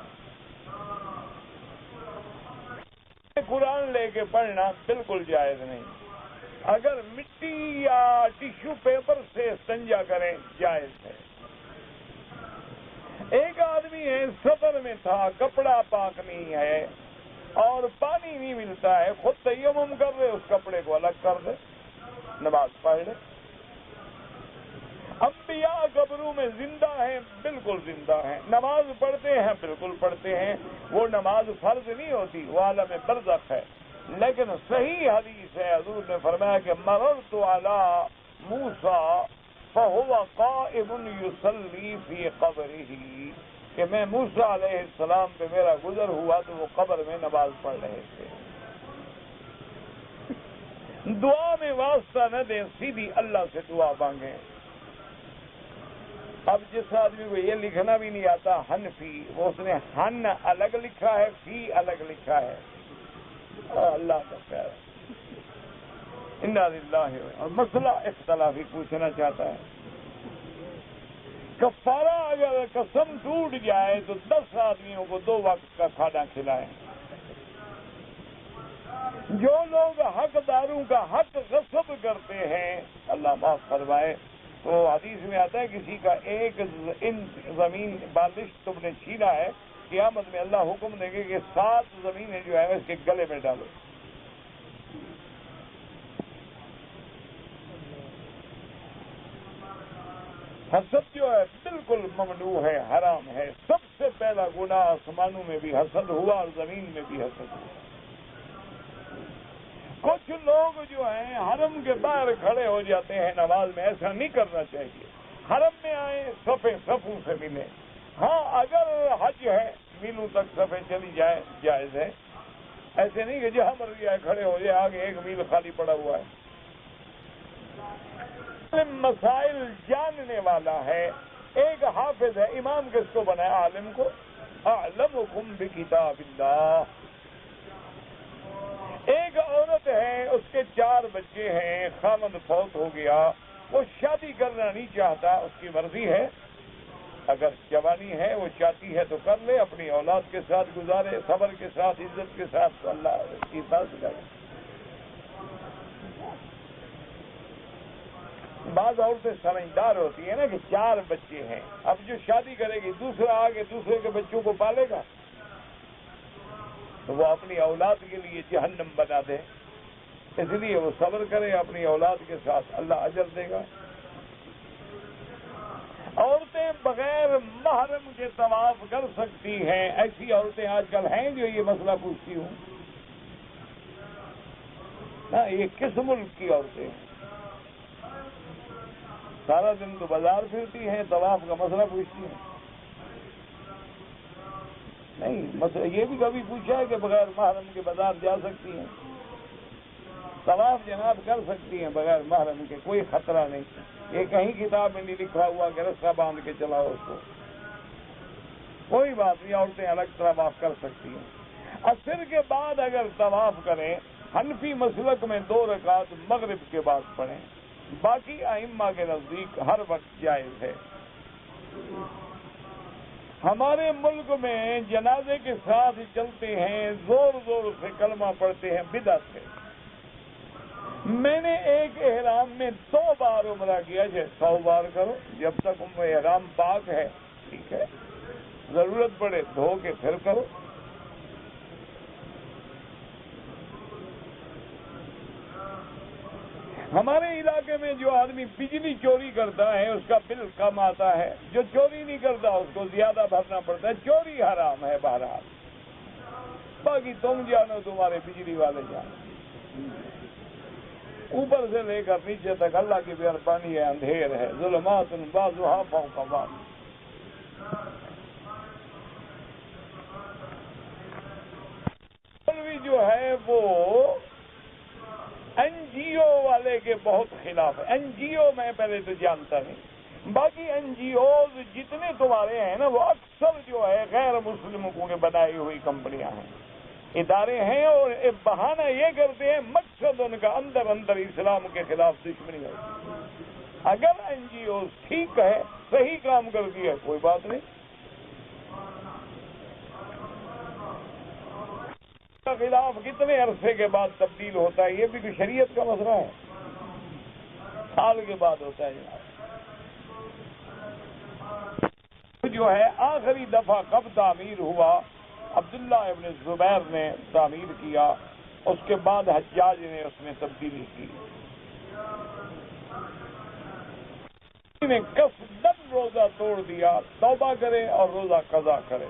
قرآن لے کے پڑھنا بالکل جائز نہیں، اگر مٹی یا ٹیشو پیپر سے استنجا کریں جائز ہے۔ ایک آدمی ہے، سفر میں تھا، کپڑا پاک نہیں ہے اور پانی نہیں ملتا ہے، خود تیمم کر رہے، اس کپڑے کو الگ کر دے، نماز پڑھ لے۔ انبیاء قبروں میں زندہ ہیں، بالکل زندہ ہیں، نماز پڑھتے ہیں، بالکل پڑھتے ہیں، وہ نماز فرض نہیں ہوتی، وہ عالم برزخ ہے، لیکن صحیح حدیث ہے، حضور نے فرمایا کہ مررت علی موسیٰ فہو قائم یصلی فی قبرہ، کہ میں موسیٰ علیہ السلام پہ میرا گزر ہوا تو وہ قبر میں نماز پڑھ رہے تھے۔ دعا میں واسطہ نہ دیں، سیدھی اللہ سے دعا مانگیں۔ اب جس آدمی کو یہ لکھنا بھی نہیں آتا حنفی، وہ اس نے ہن الگ لکھا ہے، فی الگ لکھا ہے، اللہ کا خیر ہے۔ انا للہ، اور مسئلہ اختلافی پوچھنا چاہتا ہے، کفارہ اگر قسم ٹوٹ جائے تو 10 آدمیوں کو 2 وقت کا کھانا کھلائیں۔ جو لوگ حقداروں کا حق غصب کرتے ہیں، اللہ معاف فرمائے، تو حدیث میں آتا ہے کسی کا ایک زمین بالش تم نے چھینا ہے، قیامت میں اللہ حکم دے گے کہ 7 زمینیں جو ہے اس کے گلے میں ڈالو۔ حسد جو ہے بالکل ممنوع ہے، حرام ہے، سب سے پہلا گناہ آسمانوں میں بھی حسد ہوا اور زمین میں بھی حسد ہوا۔ کچھ لوگ جو ہیں حرم کے باہر کھڑے ہو جاتے ہیں نماز میں، ایسا نہیں کرنا چاہیے، حرم میں آئیں صفوں سے ملیں، ہاں اگر حج ہے میلوں تک صفیں چلی جائے جائز ہے، ایسے نہیں کہ جہاں مرضی آئے کھڑے ہو جائے، آگے 1 میل خالی پڑا ہوا ہے۔ مسائل جاننے والا ہے، ایک حافظ ہے، امام کس کو بنایا؟ عالم کو۔ اعلمکم بکتاب اللہ۔ ایک عورت ہے، اس کے 4 بچے ہیں، خاوند فوت ہو گیا، وہ شادی کرنا نہیں چاہتا، اس کی مرضی ہے، اگر جوانی ہے وہ چاہتی ہے تو کر لے، اپنی اولاد کے ساتھ گزارے، صبر کے ساتھ، عزت کے ساتھ، تو اللہ کی حفاظت کرے۔ بعض عورتیں سمجھدار ہوتی ہیں نا کہ 4 بچے ہیں، اب جو شادی کرے گی دوسرا آگے دوسرے کے بچوں کو پالے گا، تو وہ اپنی اولاد کے لیے جہنم بنا دے، اس لیے وہ صبر کرے اپنی اولاد کے ساتھ، اللہ اجر دے گا۔ عورتیں بغیر محرم کے طواف کر سکتی ہیں، ایسی عورتیں آج کل ہیں جو یہ مسئلہ پوچھتی ہوں نا، یہ کس ملک کی عورتیں ہیں؟ سارا دن تو بازار پھرتی ہیں، طواف کا مسئلہ پوچھتی ہیں؟ نہیں، یہ بھی کبھی پوچھا ہے کہ بغیر محرم کے بازار جا سکتی ہیں؟ طواف جناب کر سکتی ہیں بغیر محرم کے، کوئی خطرہ نہیں، یہ کہیں کتاب میں نہیں لکھا ہوا کہ رسہ باندھ کے چلاؤ اس کو، کوئی بات نہیں، عورتیں الگ طواف کر سکتی ہیں۔ عصر کے بعد اگر طواف کریں، حنفی مسلک میں 2 رکعت مغرب کے بعد پڑھیں، باقی ائمہ کے نزدیک ہر وقت جائز ہے۔ ہمارے ملک میں جنازے کے ساتھ چلتے ہیں، زور زور سے کلمہ پڑھتے ہیں، بدعت ہے۔ میں نے ایک احرام میں 2 بار عمرہ کیا، 100 بار کرو، جب تک احرام پاک ہے ٹھیک ہے، ضرورت پڑے دھو کے پھر کرو۔ ہمارے علاقے میں جو آدمی بجلی چوری کرتا ہے اس کا بل کم آتا ہے، جو چوری نہیں کرتا اس کو زیادہ بھرنا پڑتا ہے۔ چوری حرام ہے بہرحال، باقی تم جانو، تمہارے بجلی والے جانو۔ اوپر سے لے کر نیچے تک اللہ کی مہربانی ہے، اندھیر ہے، ظلمات بعضھا فوق بعض۔ مولوی جو ہے وہ این جی او والے کے بہت خلاف ہے۔ این جی او میں پہلے تو جانتا نہیں، باقی این جی اوز جتنے تمہارے ہیں نا وہ اکثر جو ہے غیر مسلموں کی بنائی ہوئی کمپنیاں ہیں، ادارے ہیں، اور ایک بہانہ یہ کرتے ہیں، مقصد ان کا اندر اندر اسلام کے خلاف دشمنی ہے۔ اگر این جی او ٹھیک ہے، صحیح کام کرتی ہے، کوئی بات نہیں۔ کا خلاف کتنے عرصے کے بعد تبدیل ہوتا ہے، یہ بھی کوئی شریعت کا مسئلہ ہے، سال کے بعد ہوتا ہے جناب۔ جو ہے آخری دفعہ کب تعمیر ہوا؟ عبداللہ ابن زبیر نے تعمیر کیا، اس کے بعد حجاج نے اس میں تبدیلی کی۔ نے قصداً روزہ توڑ دیا، توبہ کرے اور روزہ قضا کرے۔